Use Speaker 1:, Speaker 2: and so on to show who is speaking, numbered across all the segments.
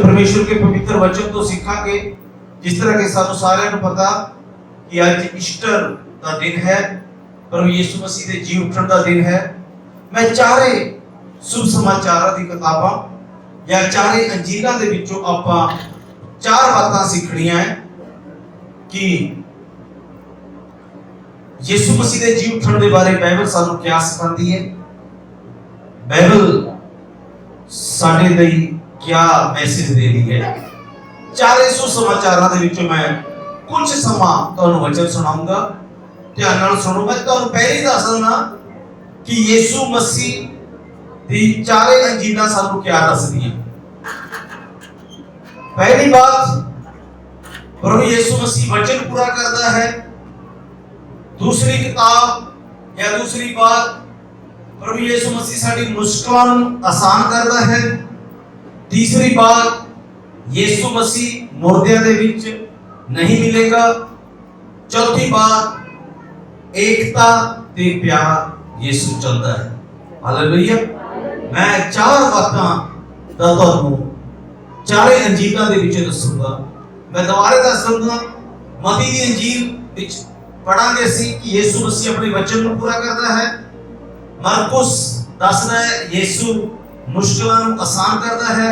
Speaker 1: परमेश्वर के पवित्र वचन तो सीखांगे। जिस तरह के सानू सारिਆਂ ਨੂੰ पता कि आज ईस्टर का दिन है, प्रभु यीशु मसीह के जी उठण का दिन है। मैं चारे शुभ समाचारां दी किताबां या चारे अंजीलां दे विचों आपां चार बातां सीखणीਆਂ है कि यीशु मसीह के जी उठण के बारे बाइबल सानू क्या सिखाती है, बाइबल साडे लई क्या मैसेज दे रही है। चारे सुसमाचारां दे विचों मैं कुछ समा तुहानू वचन सुनाऊंगा, ध्यान नाल सुनो। मैं तुहानू पहले ही दस देना कि यीशु मसीह दी चारे अंजीलां सानू क्या दसदियां। पहली बात, प्रभु यीशु मसीह वचन पूरा करता है। दूसरी किताब या दूसरी बात, प्रभु यीशु मसीह साडी मुश्किलां नू आसान करता है। तीसरी बात, यीशु मसीह मुर्दियां दे विच नहीं मिलेगा। चौथी बात, एकता ते प्यार यीशु चाहता है। हालेलुया। मैं चार बातां दा तुहानू चारे अंजीलां दे विच दसूंगा। मैं दोबारा दस दूंगा। मती दी अंजील विच पढ़ांगे सी कि यीशु मसीह अपने वचन नू पूरा करता है। मरकुस दसदा है यीशु मुश्किलां नू आसान करता है।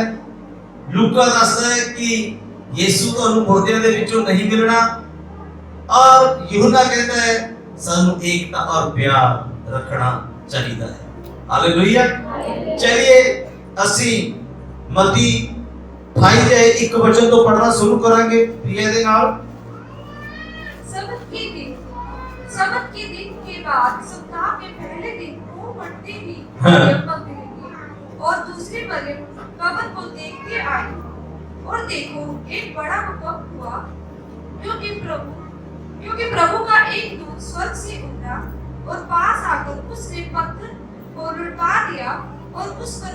Speaker 1: लूका दसदा है कि यीशु तुहानू मुर्दियां दे विचों नहीं मिलना। और यूहन्ना कहता है सानू एकता और प्यार रखना चाहिए है। हालेलुया। चलिए असी मती 28 दे एक वचन तो पढ़ना शुरू करांगे प्रिय दे नाल।
Speaker 2: सबत के दिन के बाद सप्ताह के पहले दिन वो बढ़ते ही लगभग मिलेंगे और दूसरी मरियम कब्र को देखते आई और देखो एक बड़ा भूकंप हुआ, क्योंकि प्रभु का एक दूत स्वर्ग से उतरा और पास आकर उसने पत्थर को लुढ़का दिया और उस पर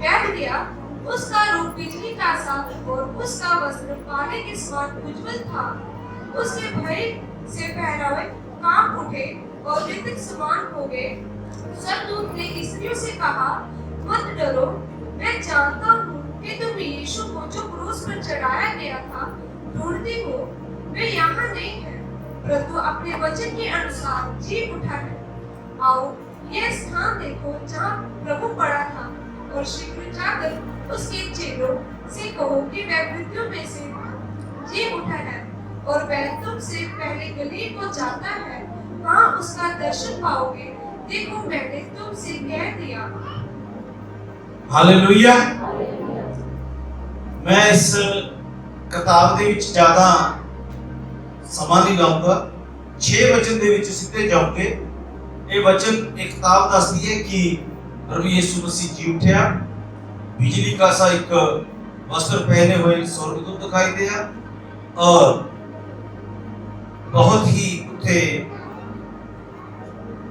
Speaker 2: बैठ गया। उसका रूप बिजली का सा और उसका वस्त्र पानी के समान उज्जवल था। उसके भय से पहरावे कांप उठे और मृतक समान हो गए। स्वर्गदूत ने स्त्रियों से कहा, मत डरो, मैं जानता हूँ कि तुम यीशु को जो क्रूस पर चढ़ाया गया था ढूंढती हो। वे यहाँ नहीं है, परंतु अपने वचन के अनुसार जी उठा है। आओ यह स्थान देखो जहाँ प्रभु पड़ा था और शीघ्र जाकर उसके चेलों से कहो कि वह मृत्यु में से जी उठा है और वह तुमसे पहले गलील को जाता है, वहाँ उसका दर्शन पाओगे। देखो मैंने तुमसे कह दिया।
Speaker 1: हालेलुया। मैं इस किताब दे विच ज्यादा समा नहीं लाऊंगा, 6 वचन दे विच सीधे जाऊंगे। ये वचन एक किताब दसदी है कि प्रभु यीशु मसीह जी उठा, बिजली का सा एक वस्त्र पहने हुए स्वर्गदूत दिखाई दिया और बहुत ही उठे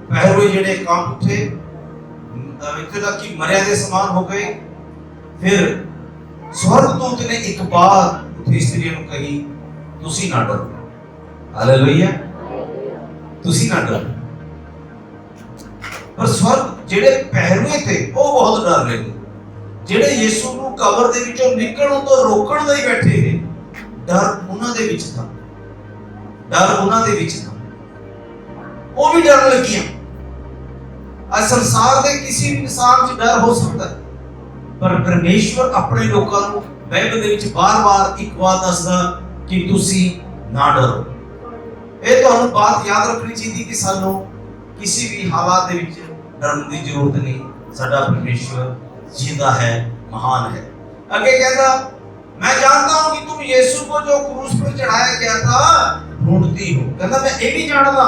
Speaker 1: पैर हुए जेड़े कांप उठे, इत्थे तक कि मरिया दे समान हो गए। फिर स्वर्गदूत ने एक बात उठे स्त्रियों को कही, तुसी ना डरो। हालेलुया। तुसी ना डरो। पर स्वर्ग जेड़े पहरुए थे वो बहुत डर रहे थे। जेड़े यीशु ਨੂੰ कब्र ਦੇ ਵਿੱਚੋਂ ਨਿਕਲਣ ਤੋਂ ਰੋਕਣ ਲਈ ਬੈਠੇ ਨੇ, ਡਰ ਉਹਨਾਂ ਦੇ ਵਿੱਚ था। डर ਉਹਨਾਂ ਦੇ ਵਿੱਚ था। ਉਹ ਵੀ ਡਰਨ ਲੱਗੀਆਂ। आज संसार के किसी भी इंसान च डर हो सकता है, पर परमेश्वर अपने लोगों को बाइबल ਦੇ ਵਿੱਚ बार-बार एक बात ਦੱਸਦਾ कि ਤੁਸੀਂ ना डरो। ਇਹ ਤੁਹਾਨੂੰ बात याद रखनी चाहिए कि ਸਾਨੂੰ किसी भी हालात ਦੇ ਵਿੱਚ डरन की जरूरत नहीं। साडा परमेश्वर जिंदा है, महान है। आगे कहता, मैं जानता हूं कि तुम यीशु को जो क्रूस पर चढ़ाया गया था ढूंढती हो। कहता मैं ये भी जानदा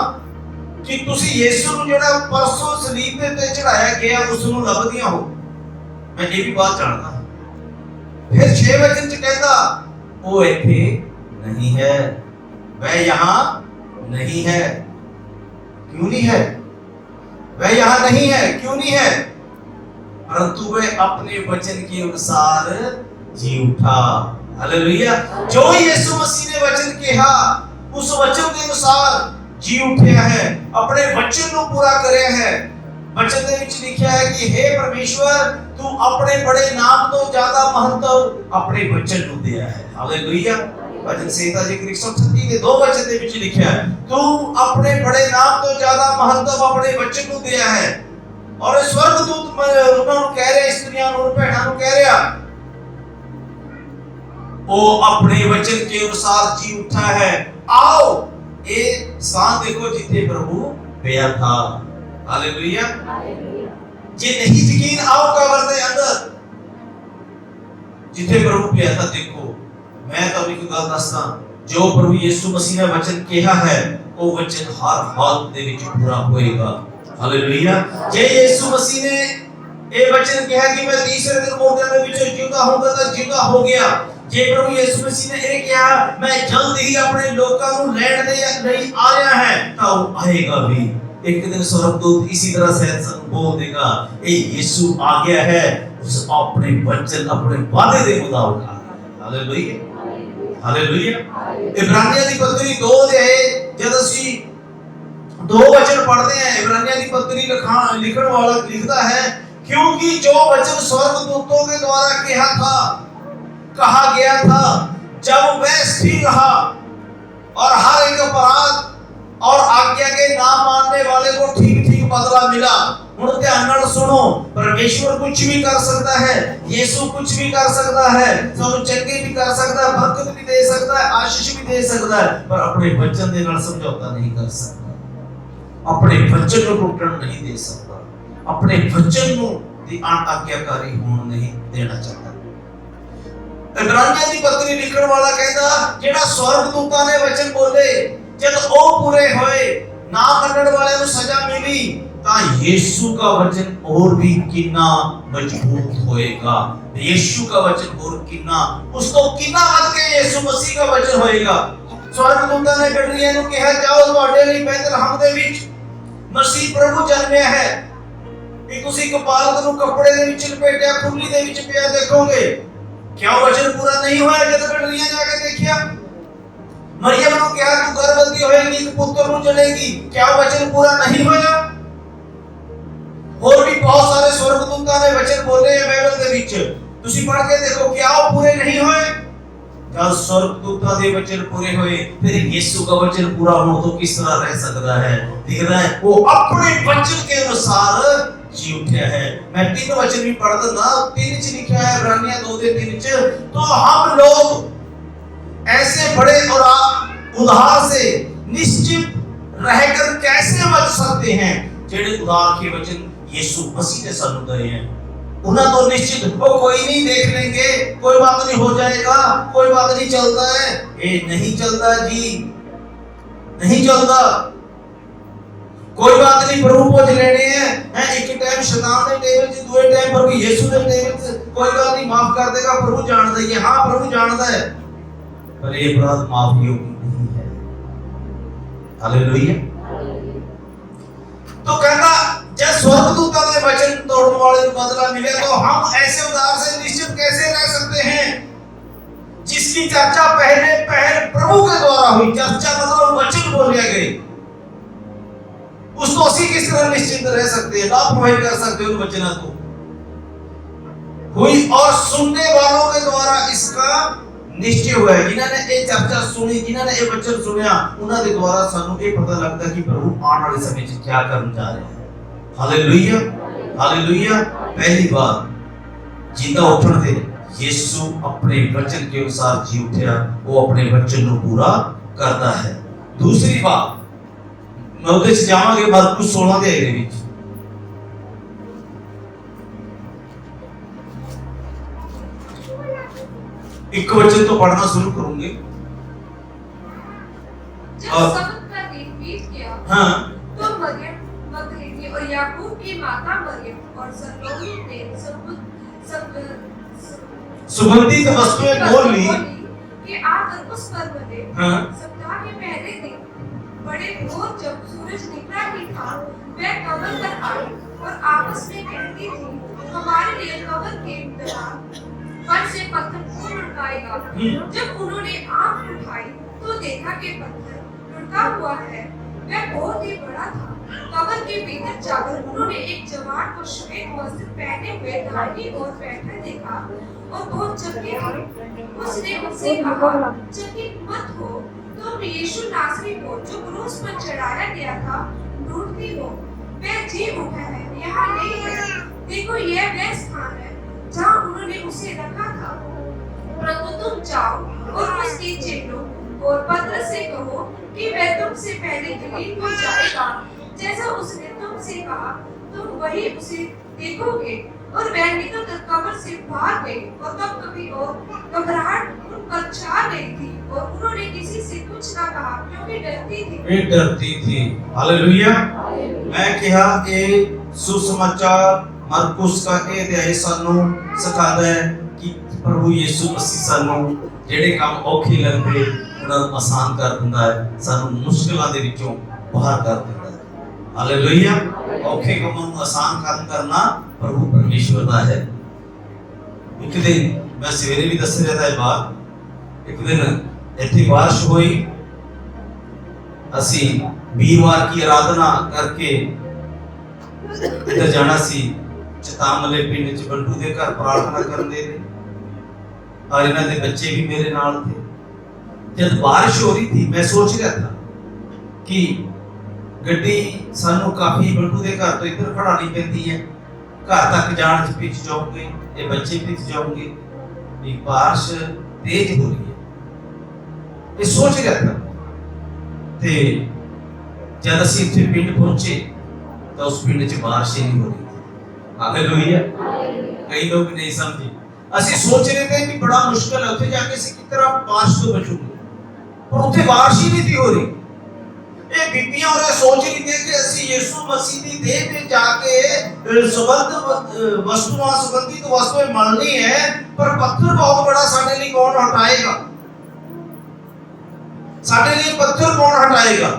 Speaker 1: कि तुसी यीशु ਨੂੰ ਜਿਹੜਾ ਪਰਸੋਂ ਸਲੀਬ ਦੇ ਤੇ ਚੜਾਇਆ ਗਿਆ ਉਸ ਨੂੰ ਲੱਭਦੀਆਂ ਹੋ। मैं ये भी बात जानता। फिर 6 वचन च कहता, वो ਇੱਥੇ नहीं है, वह यहाँ नहीं है। क्यों नहीं है? वह यहाँ नहीं है, क्यों नहीं है? परंतु वह अपने वचन के अनुसार जी उठा। हालेलुया। जो यीशु मसीह ने वचन कहा उस वचन के अनुसार जी उठे है, अपने वचन को पूरा करे है। वचन दे विच लिखा है कि हे परमेश्वर तू अपने बड़े नाम तो ज्यादा महत्व अपने वचन ਨੂੰ ਦਿਆ ਹੈ। ਹਾਲੇਲੂਇਆ। भजन संहिता जी 138 ਦੇ 2 वचन ਦੇ ਵਿੱਚ ਲਿਖਿਆ ਹੈ, तू अपने बड़े नाम तो ज्यादा महत्व अपने वचन ਨੂੰ ਦਿਆ ਹੈ। और स्वर्गदूत ਉਹਨਾਂ ਨੂੰ ਕਹਿ ਰਿਹਾ, ਇਸਤਰੀਆਂ ਨੂੰ, ਭੈਣਾਂ ਨੂੰ ਕਹਿ ਰਿਹਾ, ਉਹ ਆਪਣੇ वचन के अनुसार जी उठा है। आओ, ये स्थान देखो जिथे प्रभु ਪਿਆ था। हालेलुया। जे नहीं यकीन, आओ कब्र के अंदर जिथे प्रभु पिया था। देखो, मैं तो एक गल दसदा, जो प्रभु यीशु मसीह ने वचन कहा है, वो वचन हर हालत दे विच पूरा होएगा। हालेलुया। जे यीशु मसीह ने ये वचन कहा कि मैं तीसरे दिन मुर्दों के विचों जिंदा होऊंगा, तो जिंदा हो गया। जे प्रभु यीशु मसीह ने ये कहा मैं जल्द ही अपने लोगों को लैण दे नहीं आ रहा है, तो आएगा भी। एक दिन स्वर्गदूत इसी तरह से बोल देगा, ये यीशु आ गया है, उस अपने वचन, अपने वादे के मुताबिक। हालेलुया। हालेलुया। इब्रानियों की पत्री 2 ਦੇ जब ਅਸੀਂ 2 वचन पढ़ते हैं, इब्रानियों की पत्री लिखने वाला लिखता है, क्योंकि जो वचन स्वर्गदूतों के द्वारा कहा गया था, जब वह स्थिर रहा और हर एक अपराध और आज्ञा के ना मानने वाले को ठीक-ठीक बदला मिला। हुण ध्यान नाल सुनो, परमेश्वर कुछ भी कर सकता है, यीशु कुछ भी कर सकता है, सानू चंगे भी कर सकता है, बरकत भी दे सकता है, आशीष भी दे सकता है, पर अपने वचन दे नाल समझौता नहीं कर सकता। अपने वचन को टूटण नहीं दे सकता, अपने वचन ਨੂੰ ਦੀ ਆਗਿਆਕਾਰੀ ਹੋਣ ਨਹੀਂ ਦੇਣਾ ਚਾਹता। इब्रानियों की पत्री लिखण वाला कहता, जेड़ा स्वर्गदूतां ने वचन बोले, जब वो पूरे होए, ना मनण वाले को सजा मिली, ता यीशु का वचन और भी कितना मजबूत होएगा। यीशु का वचन और कितना, उसको कितना बढ़ के यीशु मसीह का वचन होएगा। स्वर्गदूतां ने गडरियां ਨੂੰ ਕਿਹਾ, ਜਾਓ ਤੁਹਾਡੇ ਲਈ ਬੈਤਲਹਮ ਦੇ ਵਿੱਚ ਮਸੀਹ ਪ੍ਰਭੂ ਜਨਮਿਆ ਹੈ। ਵੀ ਤੁਸੀਂ ਕਪਾਲਕ ਨੂੰ ਕੱਪੜੇ ਦੇ ਵਿੱਚ ਲਪੇਟਿਆ ਖੁਰਲੀ ਦੇ ਵਿੱਚ ਪਿਆ ਦੇਖੋਗੇ। क्या वचन पूरा नहीं हुआ? जब गडरियां जाके देखिया, मरियम ने कहा तू गर्भवती होएगी, एक पुत्र ਨੂੰ जनेगी। क्या वचन पूरा नहीं होया? और भी बहुत सारे स्वर्गदूतां ने वचन बोले हैं बाइबल ਦੇ ਵਿੱਚ, ਤੁਸੀਂ पढ़ के देखो, क्या वो पूरे नहीं हुए? जब स्वर्गदूतां ਦੇ वचन पूरे हुए, फिर यीशु का वचन पूरा हो तो किस तरह रह सकता है? दिख रहा है वो अपने वचन के अनुसार जी उठा है। मैं 3 वचन भी पढ़ दूंगा। 3 च लिखा है, इब्रानियों 2 ਦੇ 3 च, तो हम लोग ऐसे बड़े और उधार से निश्चित रहकर कैसे बच सकते हैं, जेड़े उधार के वचन यीशु मसीह ने सानू दिए हैं। उन्हें तो निश्चित वो कोई नहीं देख लेंगे, कोई बात नहीं हो जाएगा, कोई बात नहीं चलता है, ये नहीं चलता जी, नहीं चलता। कोई बात नहीं, प्रभु पहुंच लेने हैं। एक टाइम शैतान के टेबल से, दूसरे टाइम प्रभु यीशु के टेबल से, कोई बात नहीं, माफ कर देगा, प्रभु जानता है। हां, प्रभु जानता है, पर ये अपराध माफ योग्य नहीं है। हालेलुया। तो कहना, जब स्वर्गदूतां के वचन तोड़ने वाले को बदला मिले, तो हम ऐसे उधार से निश्चित कैसे रह सकते हैं, जिसकी चर्चा पहले प्रभु के द्वारा हुई। चर्चा मतलब वचन बोले गए, उसको उसी किस तरह निश्चिंत रह सकते हैं, लापरवाही कर सकते हैं उन वचनों को हुई, और सुनने वालों के द्वारा इसका निश्चय हुआ है। जिन्होंने ये चर्चा सुनी, जिन्होंने ये वचन सुनिया, उन्होंने के द्वारा सानू ये पता लगता है कि प्रभु आने वाले समय में क्या करने जा रहे हैं। हालेलुया। हालेलुया। पहली बात, जिंदा उठने दे यीशु अपने वचन के अनुसार जी उठा, वो अपने वचन को पूरा करता है। दूसरी बात, मैं उधर से जावांगे मरकुस 16 ਦੇ ਵਿੱਚ एक वचन तो पढ़ना शुरू करूंगे।
Speaker 2: जब सबत का दिन बीत गया,
Speaker 1: हाँ,
Speaker 2: तो मरियम मगदलीनी और याकूब की माता मरियम और सलोमी ने
Speaker 1: सुगंधित वस्तुएं बोल ली
Speaker 2: कि आकर उस पर्व में,
Speaker 1: हाँ,
Speaker 2: सप्ताह के पहले दिन बड़े भोर जब सूरज निकला ही था, वह कब्र पर आई और आपस में कहती थी, हमारे लिए कब्र के पर से पत्थर कौन उठाएगा। जब उन्होंने आंख उठाई तो देखा कि पत्थर लुढ़का हुआ है, वह बहुत ही बड़ा था। कब्र के भीतर जाकर उन्होंने एक जवान को श्वेत वस्त्र पहने हुए दाहिनी ओर बैठा देखा और बहुत चकित थे। उसने उनसे कहा, चकित मत हो, तुम यीशु नासरी को जो क्रूस पर चढ़ाया गया था ढूंढती हो। वह जी उठा है, यहाँ नहीं है। देखो, यह वह स्थान है जहाँ उन्होंने उसे रखा था। परंतु तुम जाओ और उसके चेलों और पतरस से कहो कि वह तुमसे पहले गलील में जाएगा। जैसा उसने तुमसे कहा, तुम वही उसे देखोगे। और वह निकलकर कब्र से बाहर गई और तब कभी और घबराहट उन पर छा गई थी और उन्होंने किसी से कुछ ना कहा क्योंकि डरती थी।
Speaker 1: हालेलुया। मैं कहा कि सुसमाचार मरकुस का ਇਹ ਅਧਿਆਇ ਸਾਨੂੰ ਸਿਖਾਉਂਦਾ ਹੈ ਕਿ ਪ੍ਰਭੂ ਯਿਸੂ ਮਸੀਹ ਸਾਨੂੰ ਜਿਹੜੇ ਕੰਮ ਔਖੇ ਲੱਗਦੇ ਉਹਨਾਂ ਨੂੰ ਆਸਾਨ ਕਰ ਦਿੰਦਾ ਹੈ, ਸਾਨੂੰ ਮੁਸ਼ਕਲਾਂ ਦੇ ਵਿੱਚੋਂ ਬਾਹਰ ਕਰ ਦਿੰਦਾ ਹੈ। ਹਾਲੇਲੂਇਆ। ਔਖੇ ਕੰਮਾਂ ਨੂੰ ਆਸਾਨ ਕਰਨਾ ਪ੍ਰਭੂ ਪਰਮੇਸ਼ਵਰ ਦਾ ਹੈ। ਇੱਕ ਦਿਨ ਮੈਂ ਸਵੇਰੇ ਵੀ ਦੱਸ ਰਿਹਾ था ਬਾਤ, ਇੱਕ ਦਿਨ ਇੱਥੇ ਬਾਰਿਸ਼ ਹੋਈ। ਅਸੀਂ ਵੀਰਵਾਰ की आराधना करके इधर जाना सी चतामले पिंड च बंटू दे घर प्रार्थना करने और इन्हां दे बच्चे भी मेरे नाल थे। जब बारिश हो रही थी मैं सोच रहा था कि गड्डी सानू काफी बंटू दे घर तो इधर खड़ानी पैंदी है, घर तक जाने च पिछ जाओगे, ये बच्चे पिछ जाओगे, ये बारिश तेज हो रही है। ये सोच रहा था ते जब असीं इत्थे पिंड पहुंचे तो उस पिंड च बारिश ही नहीं हो रही थी। हालेलुया। कई लोग नहीं समझे। ਅਸੀਂ सोच रहे थे कि बड़ा मुश्किल है, उत्थे जाके ਅਸੀਂ किस तरह बारिश तो बचूंगे, पर उत्थे बारिश ही नहीं थी हो रही। ये बीबियां और सोच रही थी कि ਅਸੀਂ यीशु मसीह ਦੀ देह में जाके सुगंध वस्तुओं सुगंधित वस्तुएं मलनी है, पर पत्थर बहुत बड़ा साडे लिए कौन हटाएगा, साडे लिए पत्थर कौन हटाएगा।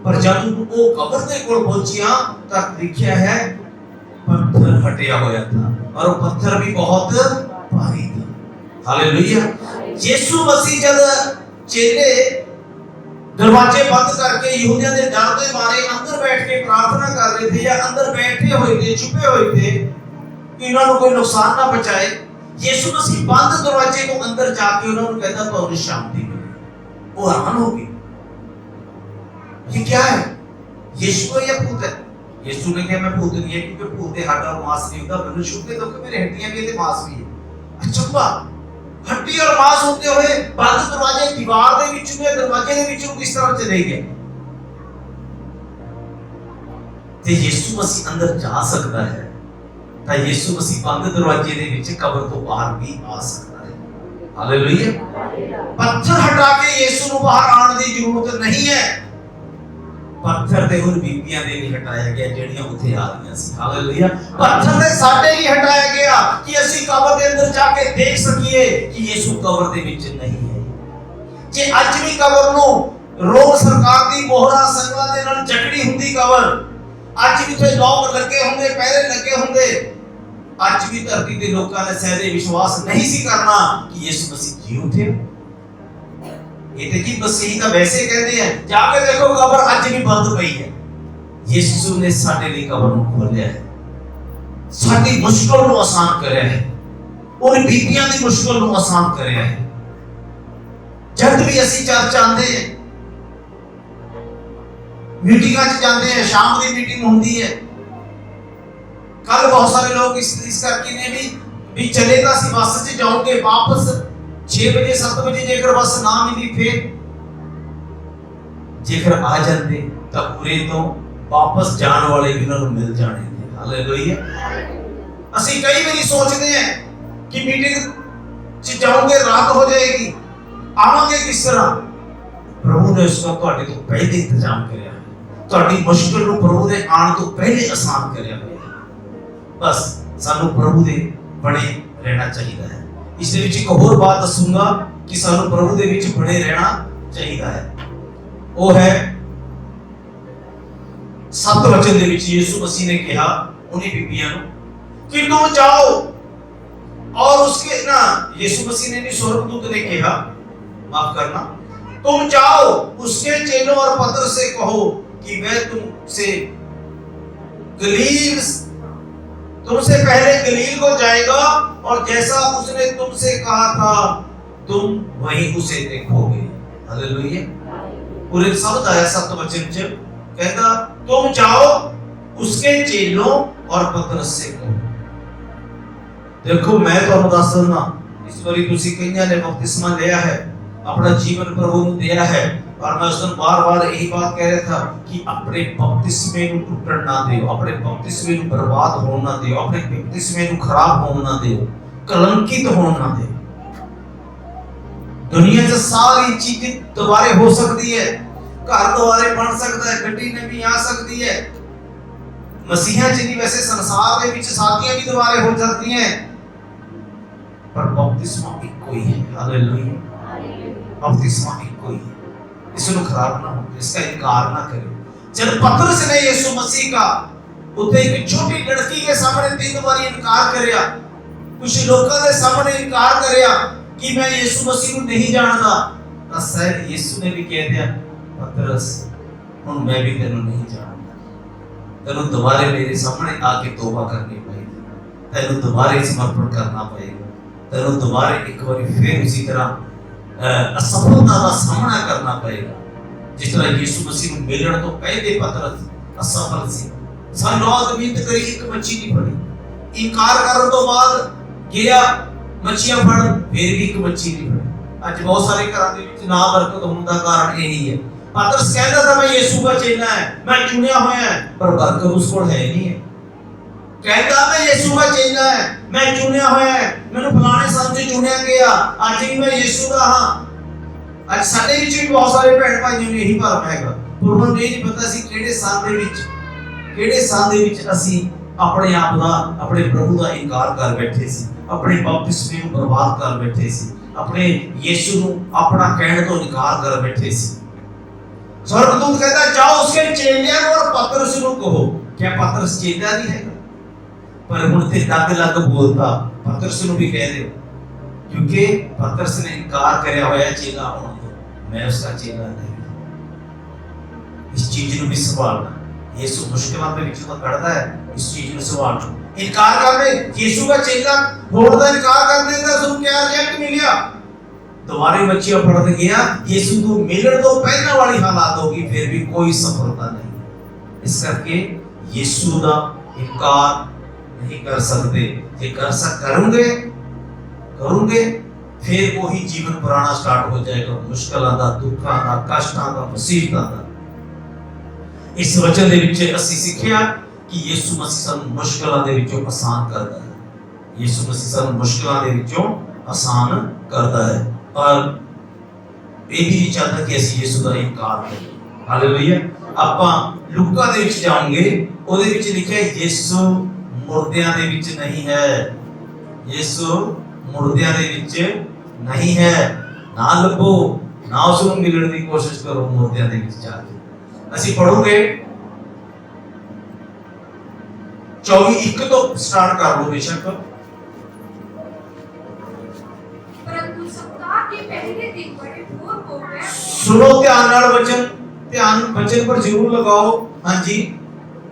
Speaker 1: पर जब वो कब्र के कोल पहुंचिया तो लिखा है पत्थर हटिया होया था और वो पत्थर भी बहुत भारी था। हालेलुया। यीशु मसीह जब चेले दरवाजे बंद करके यहूदियों के डर के मारे अंदर बैठ के प्रार्थना कर रहे थे या अंदर बैठे हुए थे, छुपे हुए थे कि उन्होंने कोई नुकसान ना पहुंचाए, यीशु मसीह बंद दरवाजे को अंदर जाके उन्होंने कहता तो उन्हें शांति मिली। वो हैरान हो गए, ये क्या है, यीशु है या भूत है। यीशु ने कहा मैं भूत नहीं है, क्योंकि भूत है हड्डी और मांस नहीं होता, मनुष्य के तो मेरे हड्डियां भी है मांस भी है। अच्छा, हड्डी और मांस होते हुए बंद दरवाजे दीवार के बीच में दरवाजे के बीच में किस तरह चले गए। ते यीशु मसीह अंदर जा सकता है, तो यीशु मसीह बंद दरवाजे के बीच कब्र तो बाहर भी आ सकता है। हालेलुया। पत्थर हटा के यीशु को बाहर आने की जरूरत नहीं है। पत्थर दे उन बीबियां दे नहीं हटाया गया जेड़ियां उथे आ रही सी। हालेलुया। पत्थर दे साडे नहीं हटाया गया कि ਅਸੀਂ कब्र दे अंदर जाके देख सकिए कि यीशु कब्र दे विच नहीं है। जे ਅੱਜ भी कब्र ਨੂੰ रोम सरकार दी मोहरा संगला दे नाल जकड़ी हुंदी कब्र, ਅੱਜ भी ਤੇ ਲੋਕ ਲੱਗੇ ਹੁੰਦੇ, ਪਹਿਰੇ ਲੱਗੇ ਹੁੰਦੇ, ਅੱਜ भी ਧਰਤੀ ਦੇ ਲੋਕਾਂ ਨੇ ਸਹਿਜੇ ਵਿਸ਼ਵਾਸ ਨਹੀਂ ਸੀ ਕਰਨਾ ਕਿ ਯीशु मसीह जी उठे। ये तो कि मसीह का वैसे कहते हैं, जाके देखो कब्र आज भी बंद पई है। यीशु ने साडे लिए कब्र को खोलिया है, साडी मुश्किल को आसान करया है, उन बीबियां दी मुश्किल को आसान करया है। जब भी ਅਸੀਂ चर्च आंदे हैं, मीटिंगां च जांदे हैं, शाम दी मीटिंग होंदी है। कल बहुत सारे लोग इस करके ने भी चलेगा सी बस च जाओगे वापस 6 बजे 7 बजे जेकर बस ना मिली फिर जेकर आ जाते तो पूरे तो वापस जाने वाले भी उन्होंने मिल जाने थे। हालेलुया। ਅਸੀਂ कई बार सोचते हैं कि मीटिंग च जाओगे रात हो जाएगी, आवांगे किस तरह। प्रभु ने उसका ਤੁਹਾਡੇ ਤੋਂ ਪਹਿਲੇ इंतजाम करया है, ਤੁਹਾਡੀ मुश्किल ਨੂੰ प्रभु ਦੇ ਆਉਣ ਤੋਂ ਪਹਿਲੇ आसान करया है। बस ਸਾਨੂੰ प्रभु ਦੇ बने रहना चाहिए है। इस दे विच एक और बात दसूंगा कि सानू प्रभु दे विच बने रहना चाहिए है। वो है 7 वचन दे विच यीशु मसीह ने कहा उन्हीं बीबियां कि तुम जाओ और उसके ना यीशु मसीह ने भी स्वर्गदूत ने कहा, माफ करना, तुम जाओ उसके चेलों और पतरस से कहो कि मैं तुमसे पहले गलील को जाएगा और जैसा उसने तुमसे कहा था तुम वहीं उसे देखोगे। हालेलुया। पूरे शब्द आया 7 वचन च कहता तुम जाओ उसके चेलों और पतरस से कहो। देखो मैं तो दस देना इस बारी तुसी कईयां ने बपतिस्मा लिया है, अपना जीवन प्रभु ਨੂੰ दिया है, और मैं उस दिन बार-बार यही बात कह रहा था कि अपने बपतिस्मे ਨੂੰ टूटਣ ना दियो, अपने बपतिस्मे ਨੂੰ बर्बाद होने ना दियो, अपने बपतिस्मे ਨੂੰ खराब होने ना दियो, कलंकित होने ना दियो। दुनिया से सारी चीजें दोबारा हो सकती है, घर दोबारा बन सकता है, गड्डी नवी आ सकती है, मसीहा जी वैसे संसार के विच शादियां भी दोबारा हो जाती हैं, पर बपतिस्मा इक्को ही है। हालेलुया। बपतिस्मा इक्को ही है, इसको खराब ना हो, इसका इनकार ना करें। जब पतरस ने यीशु मसीह का उते एक छोटी लड़की के सामने 3 बार इनकार करया, कुछ लोगों के सामने इनकार करया कि मैं यीशु मसीह को नहीं जानता, तो शायद यीशु ने भी कह दिया पतरस हुन मैं भी तेनू नहीं जानता, तेनू दोबारा मेरे सामने आके तौबा करनी पड़ेगी, तेनू दोबारा समर्पण करना पड़ेगा, तेनू दोबारा एक बार फिर उसी तरह असफलता का सामना करना पड़ेगा जिस तरह यीशु मसीह को मिलने तो पहले पतरस असफल सी। सानू उम्मीद करी एक मच्छी नहीं पड़ी, इनकार करने तो बाद गया मच्छियां फड़ फिर भी एक मच्छी नहीं पड़ी। आज बहुत सारे घरों के विच ना बरकत होने का कारण यही है। पतरस कहता था मैं यीशु का चेला है, मैं चुनिया हुआ है, पर बरकत उसको है नहीं है। कहता मैं यीशु का चेला है, मैं चुनिया हुआ है, मैंने फलाने साल से चुनिया गया, आज भी मैं यीशु का हां। आज साडे विच भी बहुत सारे भैन भाइयों ने यही भरम हैगा, पर उन्होंने नहीं पता सी किहड़े साल दे विच ਅਸੀਂ अपने आप का अपने प्रभु का इनकार कर बैठे सी, अपने बपतिस्मे को बर्बाद कर बैठे सी, अपने यीशु को अपना कहने तो इनकार कर बैठे सी। स्वर्गदूत कहता जाओ उसके चेलियां और पतरस को कहो। क्या पतरस चेला नहीं है? पर हुण ते लग बोलता पतरस को भी कह दे, क्योंकि पतरस ने इनकार करया होया चेला होने तो, मैं उसका चेला नहीं। इस चीज को भी संभालना, यीशु मुश्किलों के विच तो करता है, इस चीज को संभालना। इनकार करने यीशु का चेला होने का इनकार करने का सुन क्या रिएक्ट मिलिया? दोबारा मच्छियां पकड़ गया, यीशु को मिलने तो पहले वाली हालात होगी, फिर भी कोई सफलता नहीं। इस करके यीशु का इनकार नहीं कर सकते। ये करूंगे फिर वही जीवन पुराना स्टार्ट हो जाएगा, मुश्किलों का, दुखों का, कष्टों का, मुसीबतों का। इस वचन दे विच ਅਸੀਂ ਸਿੱਖਿਆ कि यीशु मसीह ਸਾਨੂੰ ਮੁਸ਼ਕਲਾਂ ਦੇ ਵਿੱਚੋਂ ਆਸਾਨ ਕਰਦਾ ਹੈ। यीशु मसीह ਸਾਨੂੰ ਮੁਸ਼ਕਲਾਂ ਦੇ ਵਿੱਚੋਂ ਆਸਾਨ ਕਰਦਾ ਹੈ, और ਇਹ ਵੀ ਨਹੀਂ ਚਾਹਤਾ ਕਿ ਅਸੀਂ ਯीशु ਦਾ ਇਨਕਾਰ ਕਰੀਏ। ਹਾਲੇਲੂਇਆ। ਆਪਾਂ ਲੂਕਾ ਦੇ ਵਿੱਚ ਜਾਵਾਂਗੇ, ਉਹਦੇ ਵਿੱਚ ਲਿਖਿਆ ਯीशु ਮੁਰਦਿਆਂ ਦੇ ਵਿੱਚ ਨਹੀਂ ਹੈ, ਯीशु ਮੁਰਦਿਆਂ ਦੇ ਵਿੱਚ ਨਹੀਂ ਹੈ। ਨਾ ਲੱਭੋ, ਨਾ ਉਸ ਨੂੰ ਮਿਲਣ ਦੀ ਕੋਸ਼ਿਸ਼ ਕਰੋ ਮੁਰਦਿਆਂ ਦੇ ਵਿੱਚ ਜਾ ਕੇ। ਅਸੀਂ ਪੜੋਗੇ 24:1 ਤੋਂ ਸਟਾਰਟ ਕਰ ਲਓ बेशक।
Speaker 2: परंतु सप्ताह के पहले दिन बड़े भोर हो गए।
Speaker 1: सुनो ध्यान नाल वचन पर जरूर लगाओ। हां जी।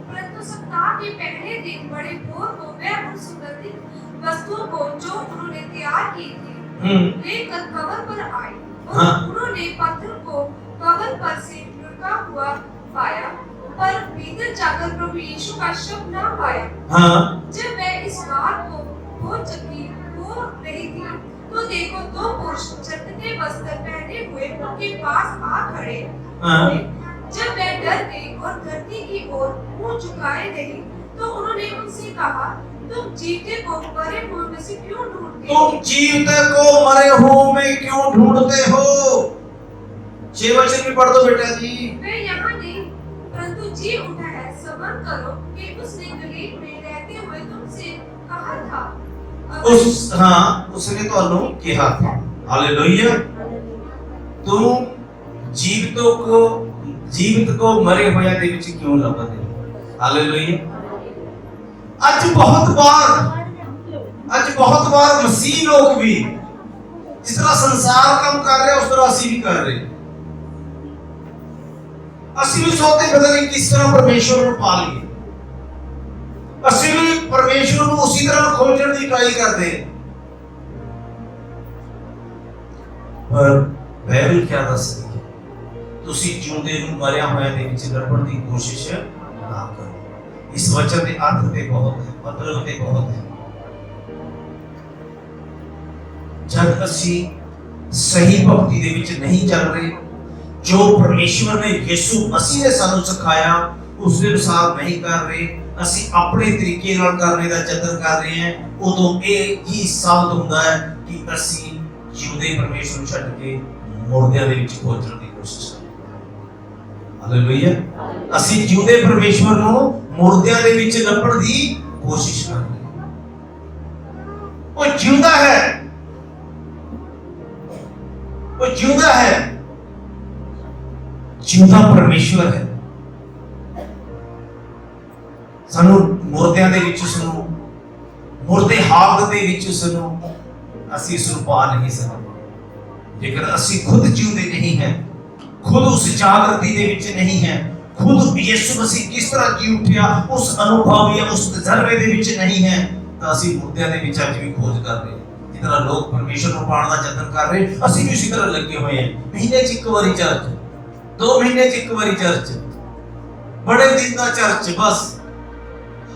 Speaker 2: परंतु सप्ताह के पहले दिन बड़े भोर हो गए, उन सुगंधित वस्तुओं को जो उन्होंने तैयार की थी लेकर कब्र पर आए, और उन्होंने पत्थर को कब्र पर से लुढ़का हुआ पाया, पर भीतर जाकर प्रभु यीशु का शव ना पाया। जब वह इस बात को हो रही थी, तो देखो 2 पुरुष चटके वस्त्र पहने हुए उनके पास आ खड़े। जब वे डर गए और धरती की ओर मुंह झुकाए नहीं, तो उन्होंने उनसे कहा तुम जीते को मरे हुए में से क्यों ढूंढते हो?
Speaker 1: तुम जीते को मरे हुए में क्यों ढूंढते हो? 6 वचन भी पढ़ दो बेटा जी।
Speaker 2: वे यहाँ नहीं, परंतु जी उठा है, स्मरण करो कि उसने गलील में रहते हुए तुमसे कहा था।
Speaker 1: उसने ਤੁਹਾਨੂੰ ਕਿਹਾ था। हालेलुया। तुम जीवित को मरे होया ਦੇ ਵਿੱਚ ਕਿਉਂ ਲੱਭਦੇ ਹੋ? हालेलुया। ਅੱਜ बहुत बार मसीह लोग भी जिस तरह संसार काम कर रहे हैं उस तरह ਅਸੀਂ भी कर रहे हैं। ਅਸੀਂ ਵੀ ਸੋਚਦੇ ਪਤਾ ਨਹੀਂ ਕਿਸ ਤਰ੍ਹਾਂ ਪਰਮੇਸ਼ਵਰ ਨੂੰ ਪਾ ਲਈਏ। ਅਸੀਂ ਵੀ ਪਰਮੇਸ਼ਵਰ ਨੂੰ ਉਸੇ ਤਰ੍ਹਾਂ ਖੋਜਣ ਦੀ ਟਰਾਈ ਕਰਦੇ ਹਾਂ। ਪਰ ਬਾਈਬਲ ਕੀ ਦੱਸਦੀ ਹੈ? ਤੁਸੀਂ ਜਿਉਂਦੇ ਨੂੰ ਮਰਿਆ ਹੋਇਆ ਦੇ ਵਿੱਚ ਲੱਭਣ ਦੀ ਕੋਸ਼ਿਸ਼ ਨਾ ਕਰੋ। ਇਸ ਵਚਨ ਦੇ ਅਰਥ ਤੇ ਬਹੁਤ ਹੈ, ਮਤਲਬ ਤੇ ਬਹੁਤ ਹੈ। ਜਦ ਅਸੀਂ ਸਹੀ ਭਗਤੀ ਦੇ ਵਿੱਚ ਨਹੀਂ ਚੱਲ ਰਹੇ, ਜੋ ਪਰਮੇਸ਼ਵਰ ਨੇ ਯਿਸੂ ਮਸੀਹ ਨੇ ਸਾਨੂੰ ਸਿਖਾਇਆ ਉਸ ਦੇ ਅਨੁਸਾਰ ਨਹੀਂ ਕਰ ਰਹੇ, ਅਸੀਂ ਆਪਣੇ ਤਰੀਕੇ ਨਾਲ ਕਰਨੇ ਦਾ ਯਤਨ ਕਰ ਰਹੇ ਹਾਂ, ਉਦੋਂ ਇਹ ਹੀ ਸਾਬਤ ਹੁੰਦਾ ਹੈ ਕਿ ਅਸੀਂ ਜਿਉਂਦੇ ਪਰਮੇਸ਼ਵਰ ਨੂੰ ਛੱਡ ਕੇ ਮੁਰਦਿਆਂ ਦੇ ਵਿੱਚ ਖੋਜਣ ਦੀ ਕੋਸ਼ਿਸ਼ ਕਰ ਰਹੇ ਹਾਂ। ਹਾਲੇਲੂਇਆ। ਅਸੀਂ ਜਿਉਂਦੇ ਪਰਮੇਸ਼ਵਰ ਨੂੰ ਮੁਰਦਿਆਂ ਦੇ ਵਿੱਚ ਲੱਭਣ ਦੀ ਕੋਸ਼ਿਸ਼ ਕਰ ਰਹੇ ਹਾਂ। ਉਹ ਜਿਉਂਦਾ ਹੈ, ਉਹ ਜਿਉਂਦਾ ਹੈ, ਜਿਉਂਦਾ ਪਰਮੇਸ਼ਵਰ ਹੈ। ਸਾਨੂੰ ਮੁਰਦਿਆਂ ਦੇ ਵਿੱਚ ਉਸ ਨੂੰ, ਮੁਰਦੇ ਹਾਲਤ ਦੇ ਵਿੱਚ ਉਸ ਨੂੰ ਅਸੀਂ ਉਸ ਨੂੰ ਪਾ ਨਹੀਂ ਸਕਦੇ ਜੇਕਰ ਅਸੀਂ ਖੁਦ ਜਿਉਂਦੇ ਨਹੀਂ ਹੈ, ਖੁਦ ਉਸ ਜਾਗਰਤੀ ਦੇ ਵਿੱਚ ਨਹੀਂ ਹੈ, ਖੁਦ ਯਿਸੂ ਮਸੀਹ ਕਿਸ ਤਰ੍ਹਾਂ ਜੀ ਉੱਠਿਆ ਉਸ ਅਨੁਭਵ ਜਾਂ ਉਸ ਤਜਰਬੇ ਦੇ ਵਿੱਚ ਨਹੀਂ ਹੈ, ਤਾਂ ਅਸੀਂ ਮੁਰਦਿਆਂ ਦੇ ਵਿੱਚ ਅੱਜ ਵੀ ਖੋਜ ਕਰ ਰਹੇ ਹਾਂ। ਜਿਸ ਤਰ੍ਹਾਂ ਲੋਕ ਪਰਮੇਸ਼ਵਰ ਨੂੰ ਪਾਉਣ ਦਾ ਯਤਨ ਕਰ ਰਹੇ, ਅਸੀਂ ਵੀ ਉਸੇ ਤਰ੍ਹਾਂ ਲੱਗੇ ਹੋਏ ਹਾਂ। ਮਹੀਨੇ 'ਚ ਇੱਕ ਵਾਰੀ ਚਰਚ, 2 ਮਹੀਨੇ 'ਚ ਇੱਕ ਵਾਰੀ ਚਰਚ, ਬੜੇ ਦਿਨ ਦਾ ਚਰਚ, ਬਸ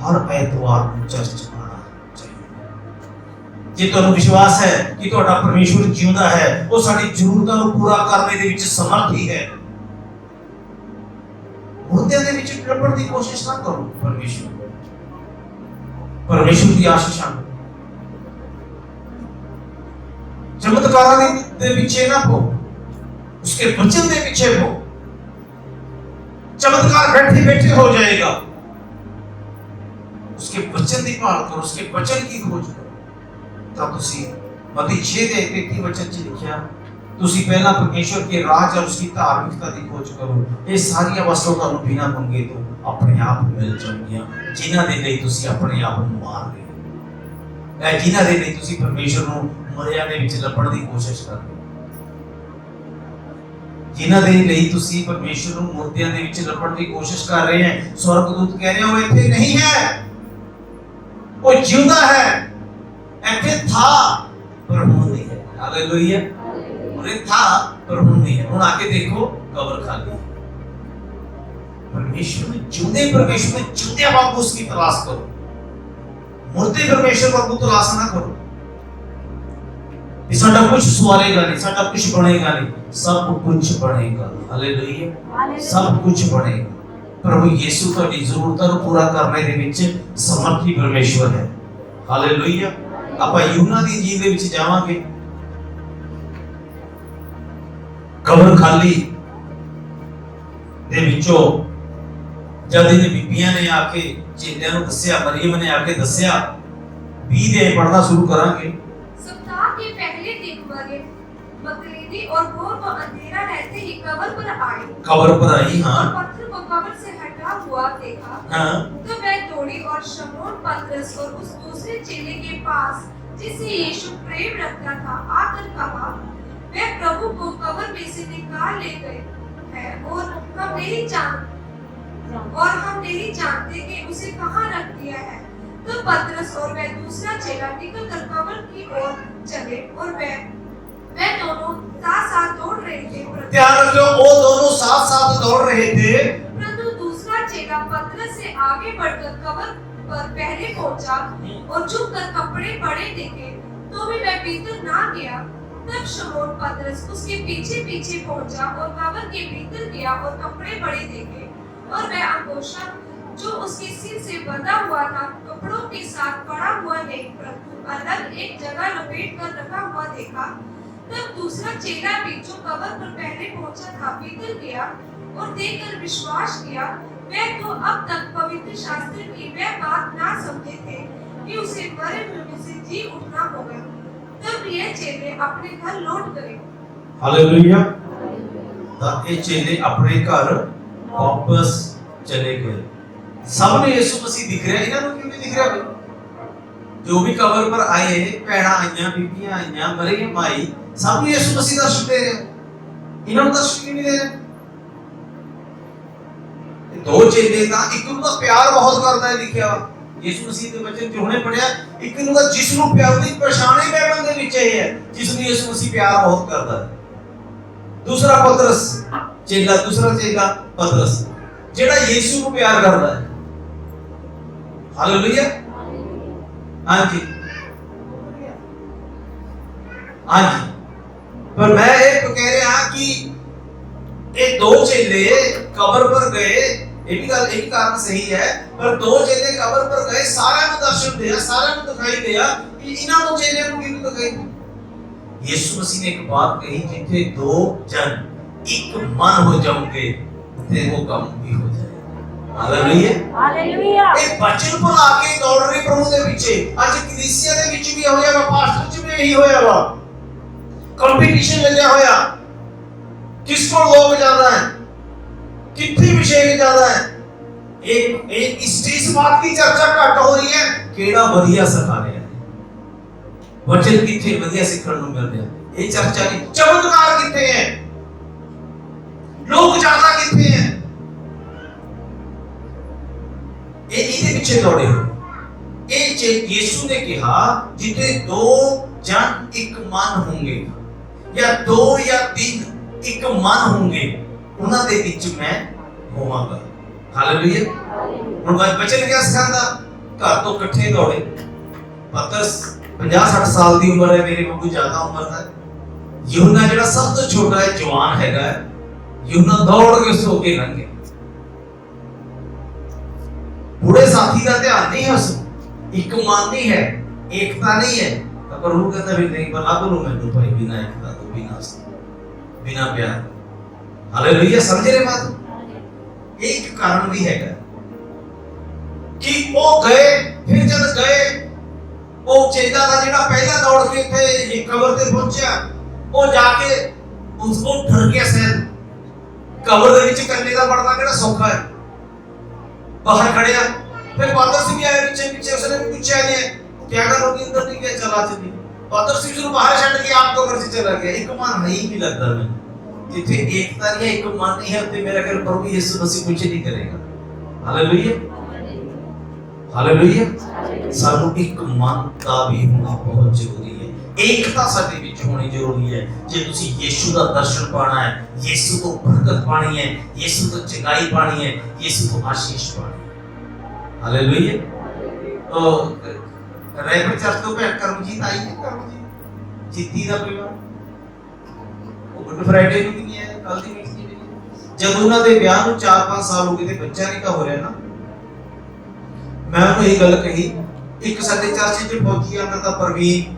Speaker 1: ਹਰ ਐਤਵਾਰ ਨੂੰ ਚਰਚ ਆਉਣਾ ਚਾਹੀਦਾ। ਜੇ ਤੁਹਾਨੂੰ ਵਿਸ਼ਵਾਸ ਹੈ ਕਿ ਤੁਹਾਡਾ ਪਰਮੇਸ਼ਵਰ ਜਿਉਂਦਾ ਹੈ, ਉਹ ਸਾਡੀ ਜ਼ਰੂਰਤਾਂ ਨੂੰ ਪੂਰਾ ਕਰਨ ਦੇ ਵਿੱਚ ਸਮਰਥੀ ਹੈ, ਮੁਰਦਿਆਂ ਦੇ ਵਿੱਚ ਲੱਭਣ ਦੀ ਕੋਸ਼ਿਸ਼ ਨਾ ਕਰੋ। ਪਰਮੇਸ਼ਵਰ ਦੀ ਆਸ਼ੀਸ਼ਾਂ, ਚਮਤਕਾਰਾਂ ਦੇ ਪਿੱਛੇ ਨਾ ਪੋ, ਉਸਕੇ वचन ਦੇ ਪਿੱਛੇ ਪੋ। चमत्कार बैठे बैठे हो जाएगा, उसके वचन की भाल करो, उसके वचन की खोज करो। तब तुसी मत्ती 6 ਦੇ 33 वचन 'ਚ लिखिया, तुसी पहला परमेश्वर के राज और उसकी धार्मिकता की खोज करो, ये सारी वस्तुआं ਤੁਹਾਨੂੰ बिना ਮੰਗੇ ਤੋਂ ਆਪਣੇ ਆਪ ਮਿਲ ਜਾਣਗੀਆਂ, ਜਿਨ੍ਹਾਂ ਦੇ ਲਈ ਤੁਸੀਂ ਆਪਣੇ ਆਪ ਨੂੰ ਮਾਰ ਰਹੇ ਹੋ, ਇਹ ਜਿਨ੍ਹਾਂ ਦੇ ਲਈ ਤੁਸੀਂ ਪਰਮੇਸ਼ਰ ਨੂੰ ਮਰਿਆਂ ਦੇ ਵਿੱਚ ਲੱਭਣ ਦੀ ਕੋਸ਼ਿਸ਼ ਕਰ ਰਹੇ ਹੋ, ਜਿਨ੍ਹਾਂ ਦੇ ਲਈ ਤੁਸੀਂ ਪਰਮੇਸ਼ਰ ਨੂੰ ਮੁਰਦਿਆਂ ਦੇ ਵਿੱਚ ਲੱਭਣ ਦੀ ਕੋਸ਼ਿਸ਼ ਕਰ ਰਹੇ ਹੈ। ਸਵਰਗਦੂਤ ਕਹਿ ਰਹੇ ਹੋ ਇੱਥੇ ਨਹੀਂ ਹੈ, ਉਹ ਜਿਉਂਦਾ ਹੈ, ਇੱਥੇ ਥਾ ਪਰ ਹੁਣ ਨਹੀਂ ਹੈ। ਹਾਲੇਲੂਇਆ। ਉਹਨੇ ਥਾ ਪਰ ਹੁਣ ਨਹੀਂ ਹੈ। ਹੁਣ ਆके देखो कब्र खाली है। परमेश्वर में जिंदे परमेश्वर में जिंदे वांगू उसकी तलाश करो, मुर्दे परमेश्वर वांगू तलाश ना करो। साडा कुछ सवारेगा नहीं, साडा कुछ बनेगा नहीं, सब कुछ बनेगा। हालेलुया। सब कुछ बनेगा। प्रभु यीशु ਤੁਹਾਡੀ ਜ਼ਰੂਰਤਾਂ ਨੂੰ ਪੂਰਾ ਕਰਨੇ ਦੇ ਵਿੱਚ ਸਮਰਥੀ ਪਰਮੇਸ਼ਵਰ ਹੈ। ਹਾਲੇਲੂਇਆ। ਆਪਾਂ ਯੂਹੰਨਾ ਦੀ ਇੰਜੀਲ ਦੇ ਵਿੱਚ ਜਾਵਾਂਗੇ, ਕਬਰ ਖਾਲੀ ਦੇ ਵਿੱਚੋਂ ਜਦ ਇਹ ਬੀਬੀਆਂ ਨੇ ਆ ਕੇ ਚੇਲਿਆਂ ਨੂੰ ਦੱਸਿਆ, ਮਰੀਮ ਨੇ ਆ ਕੇ ਦੱਸਿਆ, 20 ਦੇ ਪੜਨਾ ਸ਼ੁਰੂ ਕਰਾਂਗੇ।
Speaker 2: सप्ताह के पहले दिन मरियम मगदलीनी और भोर को अंधेरा रहते ही कब्र पर आई।
Speaker 1: कब्र पर आई, हाँ।
Speaker 2: और पत्थर को कब्र से हटा हुआ देखा,
Speaker 1: हाँ।
Speaker 2: तो वह दौड़ी और शमौन पतरस और उस दूसरे चेले के पास जिसे यीशु प्रेम रखता था आकर कहा, वह प्रभु को कब्र में से निकाल ले गए हैं और हम नहीं जानते कि उसे कहाँ रख दिया है। तो पतरस और वह दूसरा चेला निकल कर कब्र की ओर चले और वह दोनों साथ दौड़ रहे थे।
Speaker 1: ध्यान रखो, वो दोनों साथ दौड़ रहे थे,
Speaker 2: परंतु दूसरा चेला पतरस से आगे बढ़कर कब्र पर पहले पहुंचा और झुककर कपड़े पड़े देखे, तो भी वह भीतर ना गया। तब शमौन पतरस उसके पीछे पीछे पहुंचा और कब्र के भीतर गया और कपड़े पड़े देखे, और वह अंगोछा जो उसके सिर से बंधा हुआ था कपड़ों के साथ पड़ा हुआ नहीं, परंतु अलग एक जगह लपेट कर रखा हुआ देखा। तब दूसरा चेला भी जो कब्र पर पहले पहुंचा था भीतर गया और देखकर विश्वास किया। वह तो अब तक पवित्र शास्त्र की वह बात ना समझे थे कि उसे मरे हुए में से जी उठना होगा। तब ये चेले अपने घर लौट गए।
Speaker 1: हालेलुया। ਤਾਂ ਇਹ ਚੇਲੇ ਆਪਣੇ ਘਰ ਵਾਪਸ ਚਲੇ ਗਏ। ਸਭ ਨੂੰ ਯਿਸੂ ਮਸੀਹ ਦਿਖ ਰਿਹਾ, ਇਹਨਾਂ ਨੂੰ ਕਿਉਂ ਨਹੀਂ ਦਿਖ ਰਿਹਾ ਬਈ? ਜੋ ਵੀ ਕਬਰ ਪਰ ਆਏ, ਭੈਣਾਂ ਆਈਆਂ, ਬੀਬੀਆਂ ਆਈਆਂ, ਮਰੀਮ ਆਈ, ਸਭ ਨੂੰ ਯਿਸੂ ਮਸੀਹ ਦਾ ਦਰਸ਼ਨ ਦੇ ਰਿਹਾ, ਇਹਨਾਂ ਨੂੰ ਦਰਸ਼ਨ ਕਿਉਂ ਨਹੀਂ ਦੇ ਰਿਹਾ? दो चेले ਤਾਂ ਇੱਕ ਨੂੰ ਤਾਂ ਪਿਆਰ ਬਹੁਤ ਕਰਦਾ ਹੈ ਲਿਖਿਆ ਵਾ ਯਿਸੂ ਮਸੀਹ ਦੇ ਵਚਨ ਚ ਹੁਣੇ ਪੜਿਆ ਇੱਕ ਨੂੰ ਤਾਂ ਜਿਸ ਨੂੰ ਪਿਆਰ ਦੀ ਪਛਾਣ ਹੀ ਬਾਈਬਲ ਦੇ ਵਿੱਚ ਇਹ ਹੈ ਜਿਸ ਨੂੰ ਯਿਸੂ ਮਸੀਹ ਪਿਆਰ ਬਹੁਤ ਕਰਦਾ ਹੈ। ਦੂਸਰਾ ਪਤਰਸ ਚੇਲਾ ਦੂਸਰਾ ਚੇਲਾ ਪਤਰਸ ਜਿਹੜਾ ਯਿਸੂ ਨੂੰ ਪਿਆਰ ਕਰਦਾ ਹੈ। ਹਾਲੇਲੂਇਆ ਹਾਂਜੀ ਹਾਂਜੀ पर मैं एक कह रहा कि ये दो चेले कब्र पर गए ये भी कारण सही है पर दो चेले कब्र पर गए सारा ਨੂੰ ਦਰਸ਼ਨ ਦਿਆ ਸਾਰਿਆਂ ਨੂੰ ਦਿਖਾਈ ਦਿਆ ਕਿ ਇਹਨਾਂ ਨੂੰ ਚੇਲਿਆਂ ਨੂੰ ਕਿਉਂ ਦਿਖਾਈ ਯਿਸੂ ਮਸੀਹ ਨੇ ਇੱਕ ਬਾਤ ਕਹੀ ਜਿੱਥੇ ਦੋ ਜਨ ਇੱਕ ਮਨ ਹੋ ਜਾਓਗੇ ਤੇ ਉਹ ਕੰਮ ਵੀ ਹੋ ਜਾਏਗਾ। ਹਾਲੇਲੂਇਆ ਹਾਲੇਲੂਇਆ ਇਹ ਬਚਨ ਭੁਲਾ ਕੇ ਦੌੜ ਰਹੇ ਪ੍ਰਭੂ ਦੇ ਪਿੱਛੇ ਅੱਜ ਕਲੀਸਿਆ ਦੇ ਵਿੱਚ ਵੀ ਹੋਇਆ ਵਾ ਪਾਸਟਰ ਚ ਵੀ ਇਹੀ ਹੋਇਆ ਵਾ कंपटीशन लगा होया किसको लोग ज्यादा है कितनी विषय ज्यादा है एक इस बात की चर्चा घट हो रही है केड़ा बढ़िया सिखा रहा है वचन किथे बढ़िया सीखने को मिल रहा है ये चर्चा नहीं चमत्कार किथे है लोग ज्यादा किथे हैं ये इहदे पीछे दौड़े हो ये यीशु ने कहा जिथे दो जन एक मन होंगे या दो या तीन एक मन होंगे उन्हां दे विच मैं होवांगा। हालेलुया हुण बचन क्या सिखांदा घर तो इकट्ठे दौड़े पतरस 50-60 साल दी उम्र है मेरे वांगू ज्यादा उम्र दा यूहन्ना जेड़ा सब तो छोटा है जवान हैगा यूहन्ना दौड़ के सो के लंघ गया बूढ़े साथी का ध्यान नहीं है एक मन नहीं है एकता नहीं है पर वो कहता भी नहीं बना बोलो मैनू भाई बिना एकता तो बिना प्यार। हालेलुया समझ रहे बात एक कारण भी है कि वो गए फिर जब गए वो चेला था जेड़ा पहला दौड़ के थे ये कब्र पे पहुंचा वो जाके उसको डर गया सर कब्र दे विच करने का बड़ा केड़ा सौखा है बाहर खड़े फिर पतरस भी आया पीछे पीछे उसने भी पूछा नहीं क्या करोगे अंदर नहीं क्या चला चली पतरस सिर्फ बाहर छड़ के आपको घर से चला गया एक मन नहीं भी लगता मैं जिथे एकता नहीं है एक मन नहीं है तो मेरा घर प्रभु यीशु मसीह कुछ नहीं करेगा। हालेलुया हालेलुया सानू एक मन का भी होना बहुत जरूरी है एकता साडे विच होनी जरूरी है जे तुसी यीशु दा दर्शन पाना है यीशु को बरकत पानी है यीशु को चंगाई पानी है यीशु को आशीष पानी है। हालेलुया तो रैपर चर्च तो पे करमजीत आई है करमजीत जीती दा परिवार वो गुड फ्राइडे ਨੂੰ ਨਹੀਂ ਆਇਆ ਕੱਲ ਦੀ ਮੀਟਿੰਗ ਵਿੱਚ ਜਦ ਉਹਨਾਂ ਦੇ ਵਿਆਹ ਨੂੰ 4-5 ਸਾਲ ਹੋ ਗਏ ਤੇ ਬੱਚਾ ਨਹੀਂ ਕਾ ਹੋ ਰਿਹਾ ਨਾ ਮੈਂ ਉਹਨੂੰ ਇਹ ਗੱਲ ਕਹੀ ਇੱਕ ਸਾਡੇ ਚਰਚ ਵਿੱਚ ਫੌਜੀ ਆਂਦਾ ਤਾਂ ਪ੍ਰਵੀਨ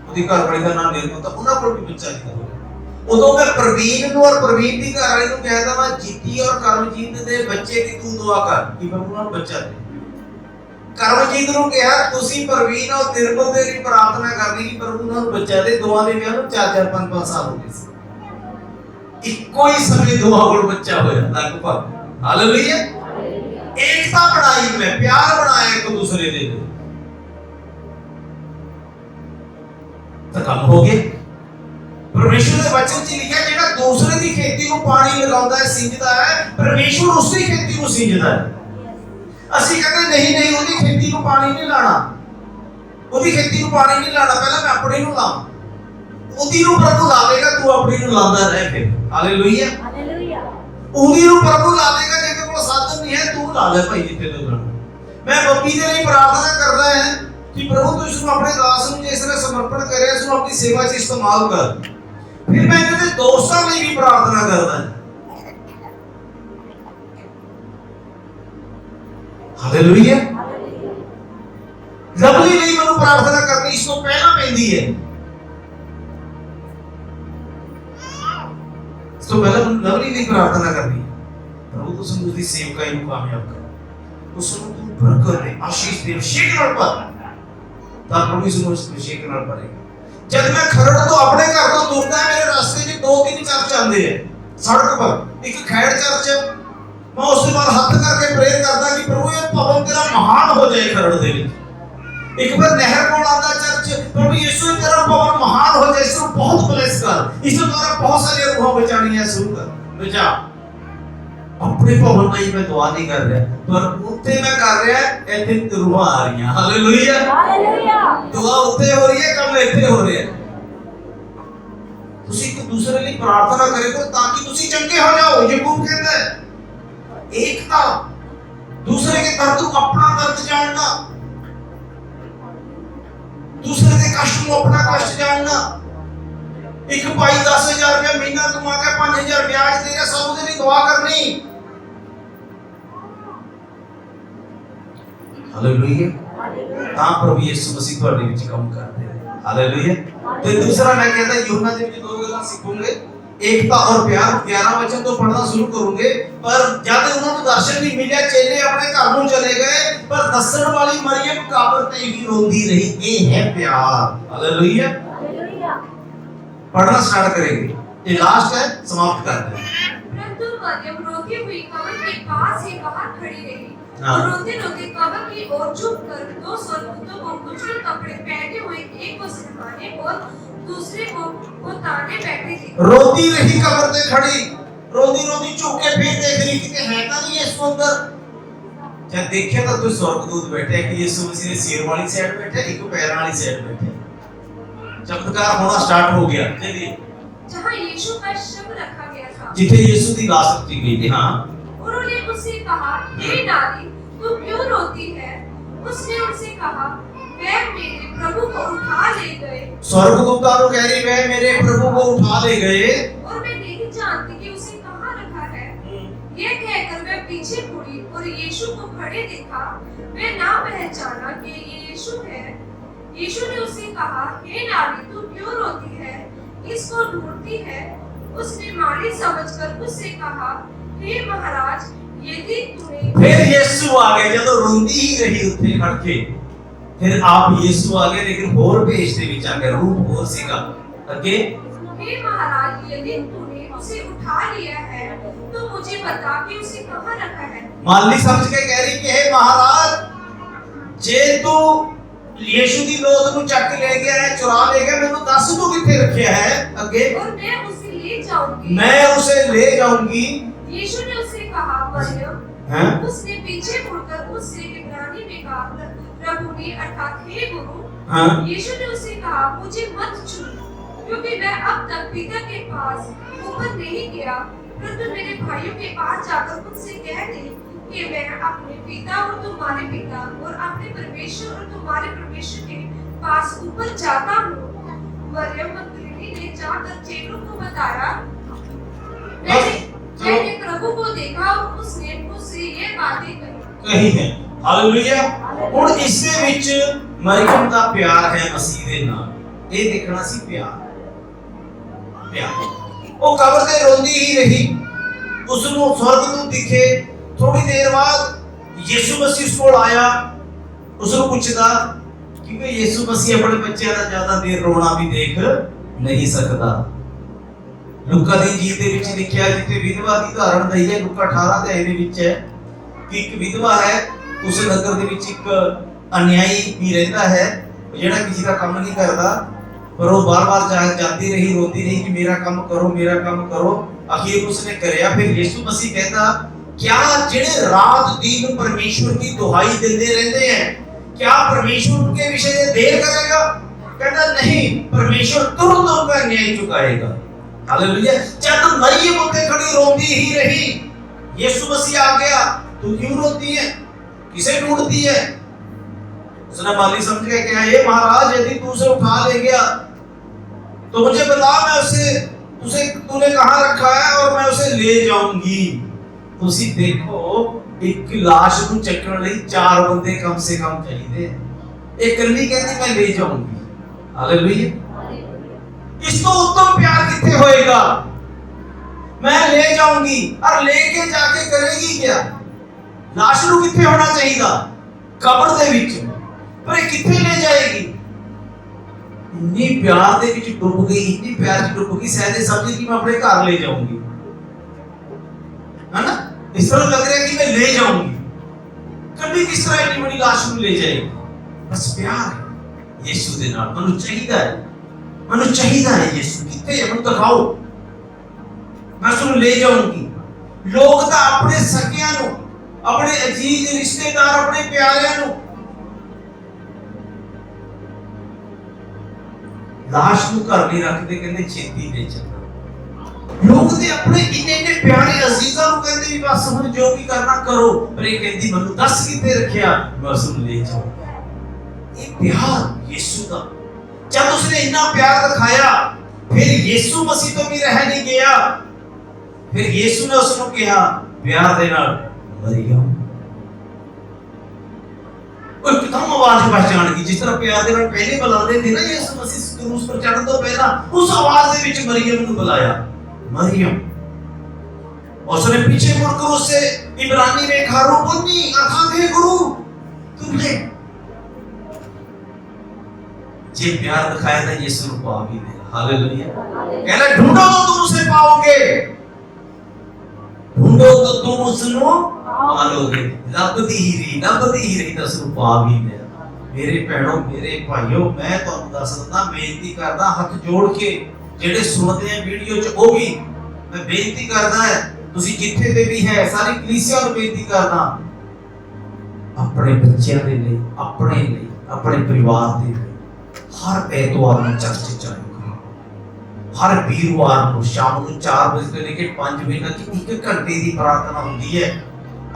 Speaker 1: ਉਹਦੀ ਘਰ ਵਾਲੀ ਦਾ ਨਾਮ ਨਿਰਮਲ ਤਾਂ ਉਹਨਾਂ ਕੋਲ ਵੀ ਬੱਚਾ ਨਹੀਂ ਹੋ ਰਿਹਾ ਉਦੋਂ ਮੈਂ ਪ੍ਰਵੀਨ ਨੂੰ ਔਰ ਪ੍ਰਵੀਨ ਦੀ ਘਰ ਵਾਲੀ ਨੂੰ ਕਹਿਦਾ ਮੈਂ ਜੀਤੀ ਔਰ ਕਰਮਜੀਤ ਦੇ ਬੱਚੇ ਦੀ ਤੂੰ ਦੁਆ ਕਰ ਕਿ ਪ੍ਰਭੂ ਉਹਨਾਂ ਨੂੰ ਬੱਚਾ ਦੇ ਕਰਮਜੀਤ ਨੂੰ ਕਿਹਾ ਤੁਸੀਂ ਪ੍ਰਵੀਨ ਔਰ ਨਿਰਮਲ ਦੇ ਲਈ ਪ੍ਰਾਰਥਨਾ ਕਰਨੀ ਕਿ ਪ੍ਰਭੂ ਉਹਨਾਂ ਨੂੰ ਬੱਚਾ ਦੇ ਦੋਵਾਂ ਦੇ ਵਿਆਹ ਨੂੰ 4-4 5-5 ਸਾਲ ਹੋ ਗਏ ਸੀ ਇੱਕੋ ਹੀ ਸਮੇਂ ਦੋਵਾਂ ਕੋਲ ਬੱਚਾ ਹੋਇਆ ਲਗਭਗ। ਹਾਲੇਲੂਇਆ एकता बनाई में प्यार बनाया एक दूसरे दे तो काम हो गया। परमेश्वर के वचन च लिखा जेड़ा दूसरे दी खेती को पानी लगाउंदा है सिंचदा है परमेश्वर उसकी खेती को सिंचदा है। ਅਸੀਂ ਕਹਿੰਦੇ ਨਹੀਂ ਨਹੀਂ ਉਹਦੀ खेती को पानी नहीं लाना ਉਹਦੀ खेती को पानी नहीं लाना पहले मैं अपनी ਨੂੰ ਲਾਵਾਂ ਉਹਦੀ ਨੂੰ ਪ੍ਰਭੂ ਲਾਵੇਗਾ ਤੂੰ ਆਪਣੀ ਨੂੰ ਲਾਉਂਦਾ ਰਹਿ ਫਿਰ। ਹਾਲੇਲੂਇਆ ਹਾਲੇਲੂਇਆ ਉਹਦੀ ਨੂੰ ਪ੍ਰਭੂ ਲਾਵੇਗਾ ਜੇ ਕੋਲ ਸਾਧਨ नहीं है तू ला ले भाई जिथे तो मैं बप्पी दे लिए प्रार्थना कर रहा है कि प्रभु तू इसको अपने दास ਨੂੰ जिस तरह समर्पण करे इसको अपनी सेवा च इस्तेमाल कर। फिर मैं इनके दोस्तों ਲਈ भी प्रार्थना करता है। हालेलुया लवली ਲਈ ਮੈਨੂੰ प्रार्थना करनी इसको पहला ਪੈਂਦੀ है इसको पहला लवली ਲਈ प्रार्थना करनी प्रभु तो संग उसकी सेवकाई को कामयाब कर उसको तू बरकत दे आशीष दे अभिषेक नाल पर ता प्रभु इसको अभिषेक नाल भरेगा। जब मैं खरड़ तो अपने घर तो तुरदा है मेरे रास्ते में 2-3 चर्च आंदे हैं सड़क पर एक खैड़ चर्च मैं उसके बाद हाथ करके प्रेयर करता कि प्रभु ये भवन तेरा महान हो जाए खरड़ दे विच। एक बार नहर कोल आंदा चर्च प्रभु यीशु तेरा भवन महान हो जाए इसको बहुत ब्लेस कर इसके द्वारा बहुत सारी रूहां बचानी है शुरू कर बचा अपने भवन में ही मैं दुआ नहीं कर रहा, पर उत्ते मैं कर रहा है, इतने रूहां आ रही हैं। Hallelujah,
Speaker 3: hallelujah.
Speaker 1: दुआ उत्ते हो रही है, कम इत्ते हो रहे हैं। ਤੁਸੀਂ ਇੱਕ ਦੂਸਰੇ ਲਈ ਪ੍ਰਾਰਥਨਾ ਕਰੇ ਕਰੋ ਤਾਂ ਕਿ ਤੁਸੀਂ ਚੰਗੇ ਹੋ ਜਾਓ। ਯਾਕੂਬ ਕਹਿੰਦਾ ਹੈ एकता, दूसरे के दर्द को अपना दर्द जानना, दूसरे के कष्ट को अपना कष्ट जानना। एक भाई 10,000 रुपया महीना कमा के 5,000 ब्याज दे रहा, सब उसके लिए दुआ करनी। हालेलुया, ਤਾਂ ਪ੍ਰਭੂ ਯਿਸੂ ਮਸੀਹ ਤੁਹਾਡੇ ਵਿੱਚ ਕੰਮ ਕਰਦੇ ਨੇ। ਹਾਲੇਲੂਇਆ। ਤੇ ਦੂਸਰਾ ਮੈਂ ਕਹਿੰਦਾ ਯੂਹੰਨਾ ਦੇ ਵਿੱਚ ਦੋ ਗੱਲਾਂ ਸਿੱਖੋਗੇ, एकता और प्यार। 11 वचन तो पढ़ना शुरू करूंगे, पर जब उन्होंने दर्शन नहीं मिले, चेले अपने घर में चले गए, पर दसन वाली मरियम कब्र पे ही रोंदी रही। ये है प्यार। हालेलुया, पढ़ना स्टार्ट करेंगे, ये लास्ट है, समाप्त करते हैं।
Speaker 2: परंतु मरियम रोती हुई कब्र के पास ही बाहर खड़ी रही
Speaker 1: हाँ।
Speaker 2: और रोते रोते कब्र की ओर झुक कर दो स्वर्गदूतों को उजले कपड़े पहने हुए, एक को सिरहाने और दूसरे को ताने बैठे थे।
Speaker 1: रोती रही कब्र पे खड़ी, रोती रोती झुक के फिर देख रही कि है ना नहीं यीशु अंदर। जब देखिए तो कोई स्वर्गदूत बैठे हैं कि यीशु मसीह ने सिर वाली साइड बैठे, एक पैर वाली साइड बैठे। चमत्कार होना स्टार्ट हो गया। चलिए,
Speaker 2: जहाँ यीशु का शव रखा गया था,
Speaker 1: जिथे यीशु की लाश रखी गई थी। हाँ,
Speaker 2: उन्होंने उससे कहा, हे नारी, तू क्यों रोती है? उसने उनसे कहा, वह मेरे प्रभु को उठा ले गए।
Speaker 1: स्वर्गदूता को कह रही वह मेरे प्रभु को उठा ले गए,
Speaker 2: और मैं नहीं जानती कि उसे कहाँ रखा है। यह कहकर वह पीछे मुड़ी और यीशु को खड़े देखा। वह ना पहचाना कि ये यीशु है। यीशु ने उससे कहा, हे नारी, तू क्यों रोती है? किसको ढूंढती है? उसने मारी समझकर उससे कहा, हे महाराज, यदि तूने।
Speaker 1: फिर यीशु आ गए। जब रोंदी ही रही उत्थे खड़ के, फिर आप यीशु आ गए, लेकिन होर भेष दे विच आ गए, रूप होर सीगा। अगे,
Speaker 2: हे महाराज, यदि तूने उसे उठा लिया है तो मुझे बता कि उसे कहाँ रखा है।
Speaker 1: माली समझ के कह रही कि हे महाराज, जे तू यीशु दी लोथ नु चक ले गया है, चुरा ले गया, मैनू दस तू किथे रखिया है। अगे,
Speaker 2: और मैं उसे ले जाऊंगी।
Speaker 1: मैं उसे ले जाऊंगी।
Speaker 2: यीशु ने उससे कहा, मरियम।
Speaker 1: हैं?
Speaker 2: उसने पीछे मुड़कर उससे इब्रानी में कहा, रब्बुनी अर्थात हे गुरु।
Speaker 1: हाँ?
Speaker 2: यीशु ने उससे कहा, मुझे मत छू, क्योंकि मैं अब तक पिता के पास ऊपर नहीं गया, परंतु मेरे भाइयों के पास जाकर उनसे कह दे कि मैं अपने पिता और तुम्हारे पिता और अपने परमेश्वर और तुम्हारे परमेश्वर के पास ऊपर जाता हूँ। मरियम मगदलीनी ने जाकर चेलों को बताया, मैंने प्रभु को देखा और उसने मुझसे ये बातें कही
Speaker 1: कही है। हालेलुया। हुण इस दे विच मरियम दा प्यार है मसीह दे नाल। ये देखना सी प्यार। वो कब्र ते रोंदी ही रही, उसनु स्वर्गदूत दिखे। थोड़ी देर बाद यीशु मसीह उस कोल आया, उसनु पूछदा कि यीशु मसीह अपने बच्चों का ज्यादा देर रोना भी देख नहीं सकता। लूका दी इंजील दे विच लिखिया, जिथे विधवा दी उदाहरण दई है, लूका 18 अध्याय दे विच है कि एक विधवा है, उस नगर दे विच एक अन्यायी भी रहता है, जेड़ा किसी का काम नहीं करता, पर वो बार-बार जाती रही, रोती रही कि मेरा काम करो, मेरा काम करो। आखिर उसने करया। फिर यीशु मसीह कहता, क्या जेड़े रात दिन परमेश्वर की दुहाई देते रहते हैं, क्या परमेश्वर उनके विषय में देर करेगा? कहता नहीं, परमेश्वर तुरंत उनका न्याय चुकाएगा। हालेलुया। जब मरियम उत्ते खड़ी रोंदी ही रही, यीशु मसीह आ गया। तू क्यों रोती है? किसे ढूंढती है? उसने माली समझ के कहा, ये महाराज, यदि तू उसे उठा ले गया तो मुझे बता, मैं उसे तूने कहाँ रखा है और मैं उसे ले जाऊंगी। तुसी देखो, एक लाश को चकण लई 4 बंदे कम से कम चाहिए। एक कली कहती मैं ले जाऊंगी। हालेलुया। इसको उत्तम प्यार कितने होएगा? मैं ले जाऊंगी। और लेके जाके करेगी क्या? लाश को कितने होना चाहिए? कब्र दे विच। पर कितने ले जाएगी? इतनी प्यार दे विच डूब गई, इतनी प्यार च डूब गई, शायद समझी कि मैं अपने घर ले जाऊंगी, है ना? इस तरह लग रहा है कि मैं ले जाऊंगी। कभी किस तरह इतनी बड़ी लाश को ले जाएगी? बस प्यार है यीशु दे नाल। मनु चाहिदा है यीशु। कितने है? मनु दिखाओ, मैं उसको ले जाऊंगी। लोग तो अपने सकियां नूं, अपने अजीज रिश्तेदार, अपने प्यारियां नूं लाश नूं घर नहीं रखते, कहते छेती ले चलना। लोग ते अपने इन्ने इन्ने प्यारे अजीजां नूं कहते भी बस हुण जो भी करना करो, पर ये कहती मैनूं दस कित्थे रखिया, बस हुण ले जाओ। ये प्यार यीशु दा, जब उसने इतना प्यार दिखाया, फिर यीशु मसीह तो भी रह नहीं गया, फिर यीशु ने उसनूं कहा प्यार दे नाल मरियम। कोई एकदम आवाज पहचान गई, जिस तरह प्यार दे नाल पहले बुलाते थे ना यीशु मसीह क्रूस पर चढ़न तो पहला, उस आवाज दे विच मरियम नूं बुलाया, मरियम। उसने पीछे मुड़कर उससे इब्रानी में कहा रुबुनी, अर्थात हे गुरु तुमने जे प्यार दिखाया था यीशु को पा भी लिया। हालेलुया। कहना ढूंढो तो तुम उसे पाओगे, ढूंढो तो तुम उसको पालोगे। लभदी ही रही तो उसको पा भी लिया। मेरे भैणों मेरे भाइयों, मैं तुहानू दसदा, बेनती करदा हथ जोड़ के, ਜਿਹੜੇ ਸੁਣਦੇ ਆ ਵੀਡੀਓ ਚ ਉਹ ਵੀ ਮੈਂ ਬੇਨਤੀ ਕਰਦਾ ਹੈ, ਤੁਸੀਂ ਜਿੱਥੇ ਤੇ ਵੀ ਹੈ ਸਾਰੀ ਕਲੀਸਿਆ ਨੂੰ ਬੇਨਤੀ ਕਰਦਾ, ਆਪਣੇ ਬੱਚਿਆਂ ਦੇ ਲਈ, ਆਪਣੇ ਲਈ, ਆਪਣੇ ਪਰਿਵਾਰ ਦੇ ਲਈ ਹਰ ਐਤਵਾਰ ਨੂੰ ਚਰਚ ਚ ਆਇਓ। ਹਰ ਵੀਰਵਾਰ ਨੂੰ ਸ਼ਾਮ ਨੂੰ 4 ਵਜੇ ਤੋਂ ਲੈ ਕੇ 5 ਵਜੇ ਤੱਕ 1 ਘੰਟੇ ਦੀ ਪ੍ਰਾਰਥਨਾ ਹੁੰਦੀ ਹੈ,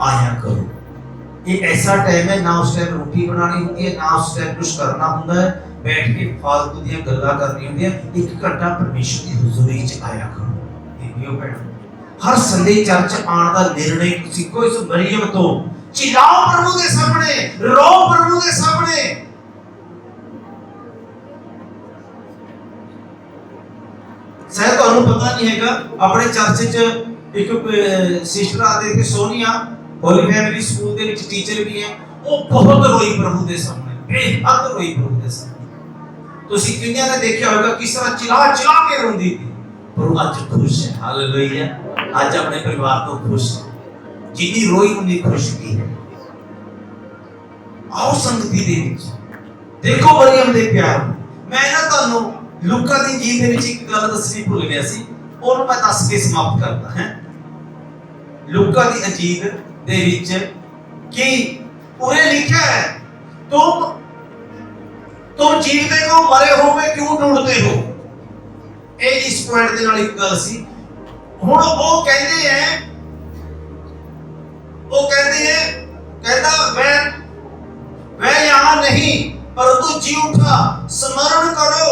Speaker 1: ਆਇਆ ਕਰੋ। ये ऐसा टाइम है, ना उस टाइम रोटी बनानी होती है, ना उस टाइम कुछ करना होता है, बैठ के फालतू दी गल्लां करनी होंदी है। 1 घंटा परमेश्वर की हुजूरी च आया करो। देखियो भैणो, हर संडे चर्च आने का निर्णय तुसीं कोई इस मरियम तो चिल्लाओ प्रभु के सामने, रो प्रभु के सामने। शायद तुहानू पता नहीं हैगा, अपने चर्च च एक सिस्टर आते थे सोनिया, होली फैमिली स्कूल ਦੇ ਵਿੱਚ ਟੀਚਰ ਵੀ ਹੈ, ਉਹ ਬਹੁਤ ਰੋਈ ਪ੍ਰਭੂ ਦੇ ਸਾਹਮਣੇ, ਬੇਹੱਦ ਰੋਈ ਪ੍ਰਭੂ ਦੇ ਸਾਹਮਣੇ। ਤੁਸੀਂ ਕਿੰਨਿਆਂ ਨੇ ਦੇਖਿਆ ਹੋਵੇਗਾ ਕਿਸ ਤਰ੍ਹਾਂ ਚਿਲਾ ਕੇ ਰੋਂਦੀ ਸੀ, ਪਰ ਉਹ ਅੱਜ ਖੁਸ਼ ਹੈ। ਹਾਲੇਲੂਇਆ। ਅੱਜ ਆਪਣੇ ਪਰਿਵਾਰ ਤੋਂ ਖੁਸ਼ ਹੈ, ਜਿੰਨੀ ਰੋਈ ਉਨੀ ਖੁਸ਼ ਵੀ ਹੈ। ਆਓ ਸੰਗਤੀ ਦੇ ਵਿੱਚ ਦੇਖੋ ਮਰੀਮ ਦੇ ਪਿਆਰ ਨੂੰ। ਮੈਂ ਨਾ ਤੁਹਾਨੂੰ ਲੂਕਾ ਦੀ ਇੰਜੀਲ ਦੇ ਵਿੱਚ ਇੱਕ ਗੱਲ ਦੱਸਣੀ ਭੁੱਲ ਗਿਆ ਸੀ, ਉਹਨੂੰ ਮੈਂ ਦੱਸ ਕੇ ਸਮਾਪਤ ਕਰਦਾ ਹਾਂ। ਲੂਕਾ ਦੀ ਇੰਜੀਲ ਦੇ ਵਿੱਚ कि उन्हें लिखा है तुम जीवते हो, मरे हो में क्यों ढूंढते हो। ये इस पॉइंट दे नाल एक गल सी। हुण वो कहते हैं कहता मैं यहाँ नहीं, परंतु जी उठा, स्मरण करो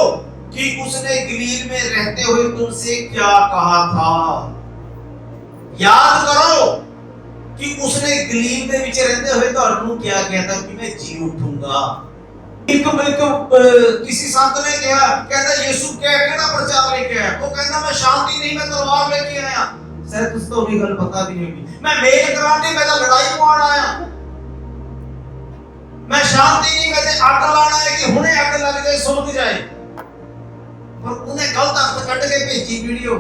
Speaker 1: कि उसने गलील में रहते हुए तुमसे क्या कहा था। याद करो कि उसने गलील दे विच रहते हुए तुहानू क्या कहता कि मैं जी उठूंगा। एक किसी संत ने कहा, कहता यीशु केड़ा प्रचार लेके आया, वो कहता मैं शांति नहीं, मैं तलवार लेके आया। शायद तुझ तो भी गल पता भी नहीं होगी, मैं मेल कराने, मैं तो लड़ाई पाउण आया, मैं शांति नहीं, मैं तो अग लाना है कि हुणे अग लग जाए सुलग जाए। पर उन्हें गलत अर्थ कट के भेजी वीडियो।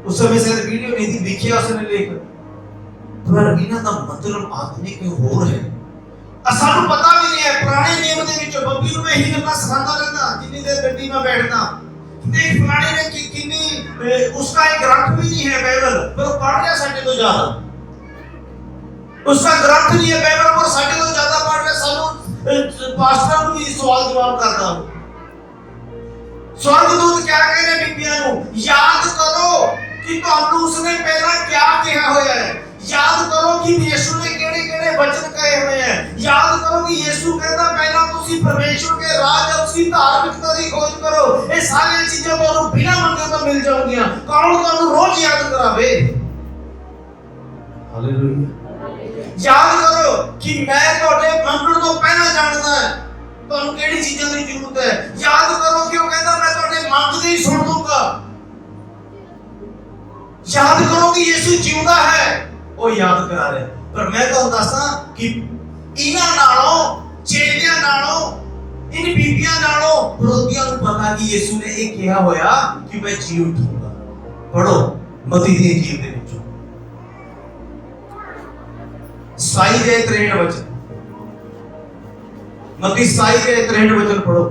Speaker 1: उस समय शायद वीडियो नहीं थी, लिखिया उसने लेख, पर इन्हां दा मतलब आत्मिक होर है। सानू पता भी नहीं है। पुराने नियम दे विच बब्बी नूं मैं ही गल्लां सिखांदा रहंदा, जिन्नी देर गड्डी में बैठदा देख पुराने ने किन्नी उसका एक ग्रंथ भी नहीं है बाइबल, पर पढ़ रहा साडे तो ज्यादा। उसका ग्रंथ नहीं है बाइबल, पर साडे तो ज्यादा पढ़ रहा। सानू पास्टर नूं भी सवाल जवाब करदा। स्वर्गदूत क्या कह रहे बीबियां नूं, याद करो कि तुहानू उसने पहला क्या कहा होया है। याद करो कि यीशु ने केड़े-केड़े वचन कहे हुए हैं। याद करो कि यीशु कहता पहला तुसी परमेश्वर के राज और उसकी धार्मिकता की खोज करो, ये सारी चीजें तुहानू बिना मंगे तो मिल जाएंगी। कौन तुहानू रोज याद करावे। हालेलुया। याद करो कि मैं तुहाडे मंगण तो पहला जानदा है तुहानू केड़ी चीजां दी जरूरत है। याद करो कि वो कहता मैं तुहाडे मंगदे ही सुन दूंगा। याद करो कि यीशु जिंदा है, वो याद करा रहे। पर मैं तो दसदा कि इन्हां नालों चेलियां नालों इन बीबियां नालों विरोधियां नूं पता कि यीशु ने ये कहा होया कि मैं जी उठूंगा। पढ़ो मत्ती दी इंजील दे विचों 27:63 वचन, मत्ती 27:63 वचन पढ़ो।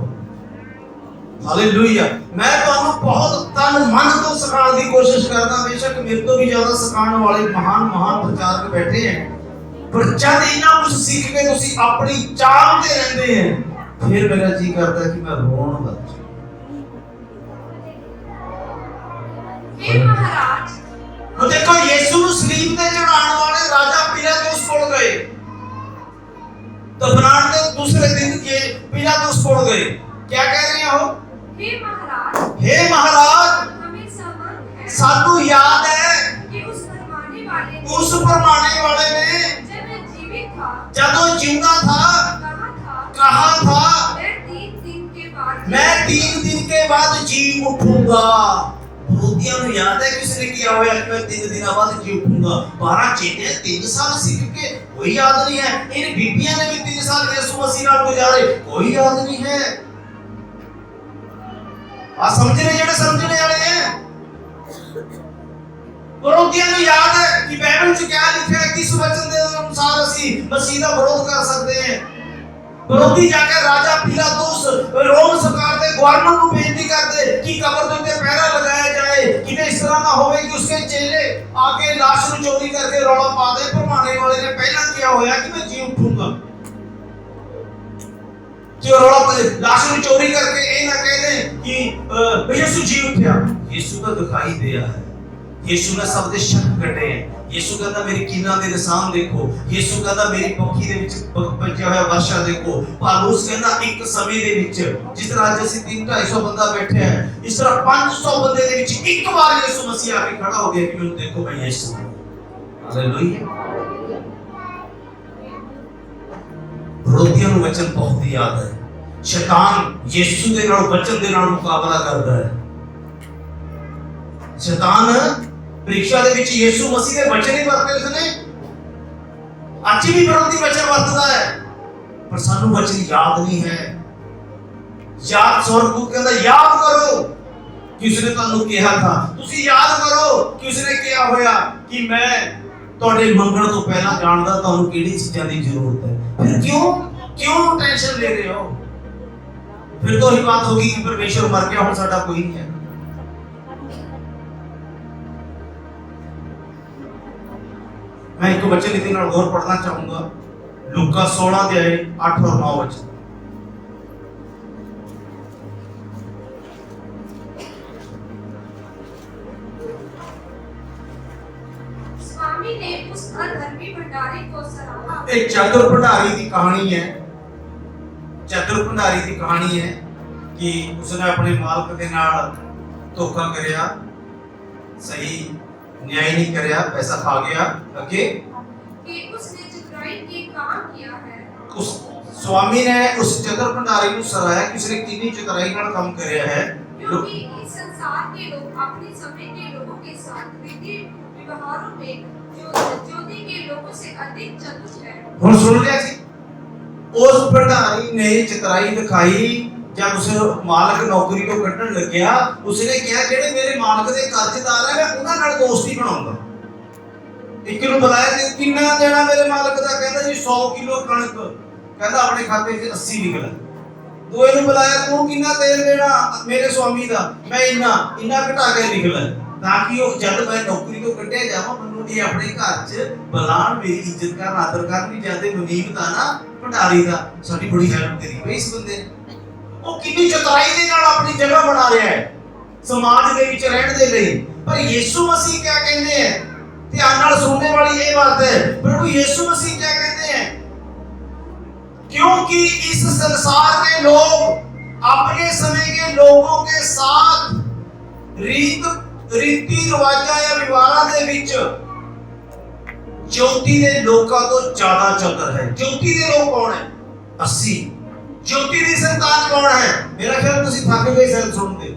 Speaker 1: ਹਾਲੇਲੂਇਆ। ਮੈਂ ਤੁਹਾਨੂੰ ਬਹੁਤ ਤਨ ਮਨ ਤੋਂ ਸਿਖਾਉਣ ਦੀ ਕੋਸ਼ਿਸ਼ ਕਰਦਾ, ਬੇਸ਼ੱਕ ਮੇਰੇ ਤੋਂ ਵੀ ਜ਼ਿਆਦਾ ਸਿਖਾਉਣ ਵਾਲੇ ਮਹਾਨ ਪ੍ਰਚਾਰਕ ਬੈਠੇ ਹੈ, ਪਰ ਜਦ ਇਹਨਾਂ ਕੁਝ ਸਿੱਖ ਕੇ ਤੁਸੀਂ ਆਪਣੀ ਚਾਲ ਤੇ ਰਹਿੰਦੇ ਹੈ, ਫਿਰ ਮੇਰਾ ਜੀ ਕਰਦਾ ਕਿ ਮੈਂ ਰੋਣ ਲੱਗ ਜਾਵਾਂ।
Speaker 2: हे महाराज,
Speaker 1: तो देखो यीशु ਨੂੰ ਸਲੀਬ ਤੇ ਚੜਾਉਣ ਵਾਲੇ ਰਾਜਾ पिलातुस ਕੋਲ गए, तो बरात के दूसरे दिन ये पिलातुस कोल गए, क्या कह रहे हैं हो?
Speaker 2: हे महाराज,
Speaker 1: हे महाराज,
Speaker 2: हमें समझ है
Speaker 1: सानू याद है
Speaker 2: कि उस फरमाने वाले ने
Speaker 1: उस फरमाने वाले ने
Speaker 2: जब मैं जीवित था
Speaker 1: जब वो जिंदा था कहा था
Speaker 2: मैं 3 दिन के बाद
Speaker 1: जी उठूंगा। विरोधियों को याद है कि उसने किया हुआ कि मैं 3 दिन बाद जी उठूंगा। 12 चेले 3 साल सीख के कोई याद नहीं है। इन बीबियां ने भी 3 साल यीशु मसीह नाल गुजारे, कोई याद नहीं है। आ समझने जेड़े समझने वाले हैं, विरोधियों को याद है कि बाइबल में क्या लिखा है, किस वचन के अनुसार ਅਸੀਂ मसीह का विरोध कर सकते हैं। विरोधी जाकर राजा पिलातुस रोम सरकार के गवर्नर को बेनती करते कि कब्र के ऊपर पहरा लगाया जाए, कि इस तरह ना होवे कि उसके चेले आके लाश को चोरी करके रौला पा दे। फरमाने वाले ने पहला किया होया कि मैं जी उठूंगा, कि रौला लाश को चोरी करके ये ना कह दे कि यीशु जी उठा। यीशु का दिखाई दिया है, यीशु ने सब दे शक कटे हैं। यीशु कहता मेरी कीना दे निशान देखो, यीशु कहता मेरी पौखी दे विच बचा होया वर्षा देखो। पौलुस कहता एक समय दे विच जिस तरह अज ਅਸੀਂ 300-250 बंदा बैठे हैं, इस तरह 500 बंदे दे विच एक बार यीशु मसीह आके खड़ा हो गया कि मैनू देखो मैं यीशु हूं। हालेलुया। विरोधियों ਨੂੰ वचन बहुत याद है। शैतान यीशु दे नाल वचन दे नाल मुकाबला करदा है। शैतान परीक्षा दे विच यीशु मसीह दे वचन ही वरते उसने, आज भी विरोधी वचन वरतदा है, पर सानू वचन याद नहीं है। याद स्वर्गदूत कहता याद करो कि उसने तुहानू कहा था, तुसी याद करो कि उसने कहा होया कि मैं तुहाडे मंगण तो पहला जानदा तुहानू किहड़ी चीज़ां दी जरूरत है। फिर क्यों टेंशन ले रहे हो? फिर तो ही बात होगी कि परमेश्वर मर गया, हुण साडा कोई नहीं है। मैं एक वचन इतने नाल और पढ़ना चाहूंगा, लूका 16 अध्याय 8 और 9 वचन।
Speaker 2: स्वामी ने उस अधर्मी भंडारी को सराहा।
Speaker 1: एक चतुर भंडारी की कहानी है, चतुर भंडारी की कहानी है कि उसने अपने मालिक के नाल धोखा करया, सही न्याय नहीं करया, पैसा खा गया। आगे
Speaker 2: कि उसने चतुराई के काम किया है।
Speaker 1: उस स्वामी ने उस चतुर भंडारी को सराहा कि उसने कितनी चतुराई नाल काम करया है।
Speaker 2: क्योंकि इस संसार के लोग अपने समय के लोगों के साथ रीति व्यवहारों में ज्योति के लोगों से अधिक चतुर है।
Speaker 1: हुण सुन लिया जी, उस भंडारी ने चतुराई दिखाई। जब उस मालिक नौकरी को कटन लग्या, उसने कहा जेडे मेरे मालिक दे कर्जदार है मैं उन्हां नाल दोस्ती बनाऊंगा। एक नु बुलाया कि किन्ना देना मेरे मालिक दा, कहंदा जी 100 किलो कणक, कहंदा अपने खाते च 80 निकला। दूए नु बुलाया तू किन्ना तेल देना मेरे स्वामी दा, मैं इन्ना घटा के निकला, ताकि वो जब मैं नौकरी तो कटिया जावां मन्नू ये अपने घर च बुलाण, मेरी इज्जत कर आदर कर नहीं जाते। मुनीब दा ना भंडारी दा साडी बड़ी हेल्प करी पई इस बंदे ने। वो कितनी चतुराई दे नाल अपनी जगह बना रहा है समाज दे विच रहण दे लई। पर यीशु मसीह क्या कहते हैं, ध्यान नाल सुनने वाली ये बात है, प्रभु यीशु मसीह क्या कहते हैं, क्योंकि इस संसार के लोग अपने समय के लोगों के साथ रीति रिवाजां या विवाहां दे विच ज्योति दे लोकां तो ज्यादा चतुर है। ज्योति दे लोग कौन है? 80। ज्योति दी संतान कौन है? मेरा ख्याल तुसी थक गए शायद सुनते।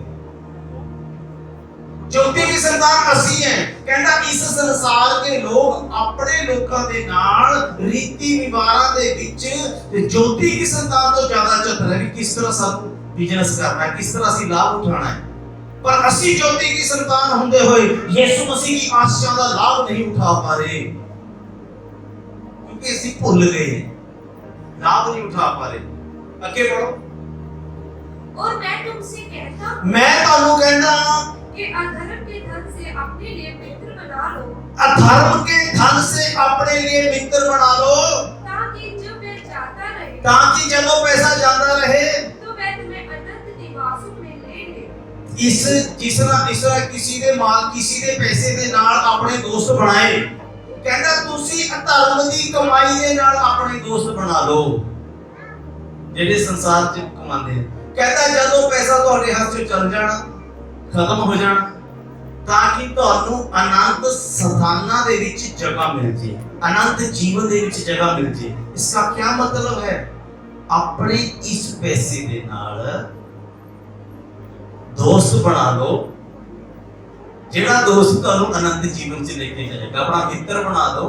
Speaker 1: ज्योति की संतान 80 है। कहता इस संसार के लोग अपने लोकां दे नाल रीति विवाहां दे विच ज्योति की संतान तो ज्यादा चतुर है कि किस तरह सानू बिजनेस करना है, किस तरह ਅਸੀਂ लाभ उठाना है। पर 80 ज्योति की संतान होंदे हुए यीशु मसीह की आशीषों का लाभ नहीं उठा पा रहे, क्योंकि ਅਸੀਂ भूल गए, लाभ नहीं उठा पा रहे। आगे बढ़ो।
Speaker 2: और मैं तुमसे कहता हूँ
Speaker 1: मैं ਤੁਹਾਨੂੰ ਕਹਿੰਦਾ
Speaker 2: कि अधर्म के धन से अपने लिए मित्र बना लो,
Speaker 1: अधर्म के धन से अपने लिए मित्र बना लो,
Speaker 2: ताकि जब वह जाता रहे
Speaker 1: ताकि ਜਦੋਂ पैसा ਜਾਂਦਾ ਰਹੇ
Speaker 2: तो वह तुम्हें अनंत निवासों में ले ले।
Speaker 1: ਜਿਸ ਤਰ੍ਹਾਂ ਕਿਸੇ ਦੇ ਮਾਲ ਕਿਸੇ ਦੇ ਪੈਸੇ ਦੇ ਨਾਲ ਆਪਣੇ ਦੋਸਤ ਬਣਾਏ, ਕਹਿੰਦਾ ਤੁਸੀਂ ਅਧਰਮ ਦੀ ਕਮਾਈ ਦੇ ਨਾਲ ਆਪਣੇ ਦੋਸਤ ਬਣਾ ਲਓ ਜਿਹੜੇ ਸੰਸਾਰ 'ਚ ਕਮਾਉਂਦੇ ਆ। ਕਹਿੰਦਾ ਜਦੋਂ ਪੈਸਾ ਤੁਹਾਡੇ ਹੱਥ 'ਚੋਂ ਚੱਲ ਜਾਣਾ, ਖਤਮ ਹੋ ਜਾਣਾ, ਤਾਂ ਕਿ ਤੁਹਾਨੂੰ ਅਨੰਤ ਸਥਾਨਾਂ ਦੇ ਵਿੱਚ ਜਗ੍ਹਾ ਮਿਲ ਜੇ, ਅਨੰਤ ਜੀਵਨ ਦੇ ਵਿੱਚ ਜਗ੍ਹਾ ਮਿਲ ਜੇ। ਇਸका क्या मतलब है? ਆਪਣੇ ਇਸ ਪੈਸੇ ਦੇ ਨਾਲ ਦੋਸਤ ਬਣਾ ਲਓ ਜਿਹੜਾ ਦੋਸਤ ਤੁਹਾਨੂੰ ਅਨੰਤ ਜੀਵਨ 'ਚ ਲੈ ਕੇ ਜਾਏਗਾ। ਆਪਣਾ ਮਿੱਤਰ ਬਣਾ ਲਓ।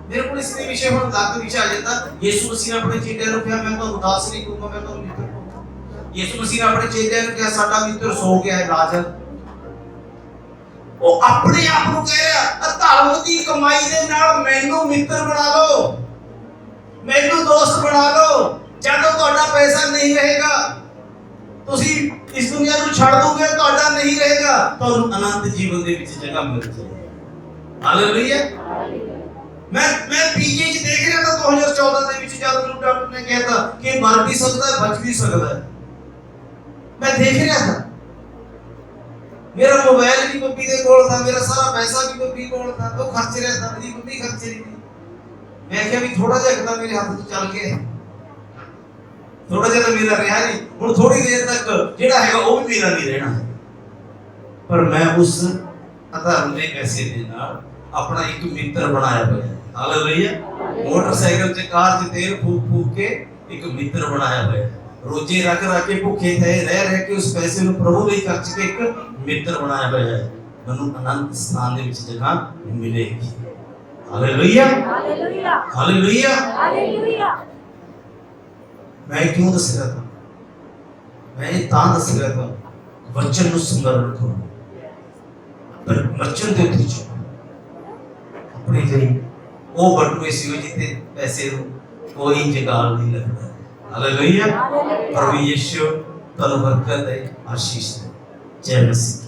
Speaker 1: ਮੇਰੇ ਕੋਲ ਇਸ ਦੇ ਵਿਸ਼ੇ ਹੁਣ ਲੱਗ ਵਿਸ਼ਾ ਆ ਜਾਂਦਾ। ਯਿਸੂ ਮਸੀਹ ਨੇ ਆਪਣੇ ਚੇਲਿਆਂ ਨੂੰ ਕਿਹਾ, ਮੈਂ ਤੁਹਾਨੂੰ ਉਦਾਸ ਨਹੀਂ ਕਰੂੰਗਾ, ਮੈਂ ਤੁਹਾਨੂੰ ਮਿੱਤਰ ਕਰਾਂਗਾ। ਯਿਸੂ ਮਸੀਹ ਨੇ ਆਪਣੇ ਚੇਲਿਆਂ ਨੂੰ ਕਿਹਾ, ਸਾਡਾ ਮਿੱਤਰ ਸੋ ਗਿਆ ਹੈ ਲਾਜ਼ਰ। ਉਹ ਆਪਣੇ ਆਪ ਨੂੰ ਕਹਿ ਰਿਹਾ, ਧਰਮ ਦੀ ਕਮਾਈ ਦੇ ਨਾਲ ਮੈਨੂੰ ਮਿੱਤਰ ਬਣਾ ਲਓ, ਮੈਨੂੰ ਦੋਸਤ ਬਣਾ ਲਓ। ਜਦੋਂ ਤੁਹਾਡਾ ਪੈਸਾ ਨਹੀਂ ਰਹੇਗਾ, ਤੁਸੀਂ ਇਸ ਦੁਨੀਆ ਨੂੰ ਛੱਡ ਦੋਗੇ, ਤੁਹਾਡਾ ਨਹੀਂ ਰਹੇਗਾ, ਤੁਹਾਨੂੰ ਅਨੰਤ ਜੀਵਨ ਦੇ ਵਿੱਚ ਜਗ੍ਹਾ ਮਿਲ ਜਾਏਗੀ। ਹਾਲੇਲੂਇਆ। ਮੈਂ ਪੀਜੀ 'ਚ ਦੇਖ ਰਿਹਾ ਤਾਂ 2014 ਦੇ ਵਿੱਚ ਜਦ ਮੈਨੂੰ ਡਾਕਟਰ ਨੇ ਕਿਹਾ ਕਿ ਮਰ ਵੀ ਸਕਦਾ ਹੈ, ਬਚ ਵੀ ਸਕਦਾ ਹੈ, ਮੈਂ ਦੇਖ ਰਿਹਾ था। मेरा मोबाइल भी पप्पी के कोल था, मेरा सारा पैसा भी पप्पी कोल था, वो खर्च रहा था, मेरी पप्पी खर्च रही थी। मैं क्या भी थोड़ा जिहा कदम मेरे हाथ से चल के थोड़ा जिहा मेरा रहा नहीं, हुण थोड़ी देर तक जेड़ा हैगा वो भी मेरा नहीं रहना है। पर मैं उस अधर्म के पैसे दे नाल अपना एक मित्र बनाया होया है। हालेलुया। मोटरसाइकिल च कार च तेल फूक फूक के एक मित्र बनाया होया है। रोजे रख के भुखे थे रह के उस पैसे ਨੂੰ ਪ੍ਰਭੂ ਲਈ ਖਰਚ ਕੇ ਇੱਕ ਮਿੱਤਰ ਬਣਾਇਆ ਹੋਇਆ ਹੈ। ਮੈਨੂੰ ਅਨੰਤ ਸਥਾਨ ਦੇ ਵਿੱਚ ਜਗ੍ਹਾ ਮਿਲੇਗੀ। Hallelujah hallelujah hallelujah hallelujah. ਮੈਂ ਕਿਉਂ ਦੱਸ ਰਿਹਾ ਹਾਂ? ਮੈਂ ਤਾਂ ਦੱਸ ਰਿਹਾ ਹਾਂ, ਵਚਨ ਨੂੰ ਸਮਰਨ ਰੱਖੋ, ਪਰ ਵਚਨ ਦੇ ਉੱਤੇ ਆਪਣੀ ਜਿਹੜੀ ਉਹ ਬਟੂਏ ਸੀ ਜਿੱਥੇ ਪੈਸੇ ਨੂੰ ਕੋਈ ਜਗਾਲ ਨਹੀਂ ਲੱਗਦਾ। हालेलुया। प्रभु यीशु ਤੁਹਾਨੂੰ ਬਰਕਤ ਦੇ, ਆਸ਼ੀਸ਼ ਦੇ। ਜੈ ਮਸੀਹ।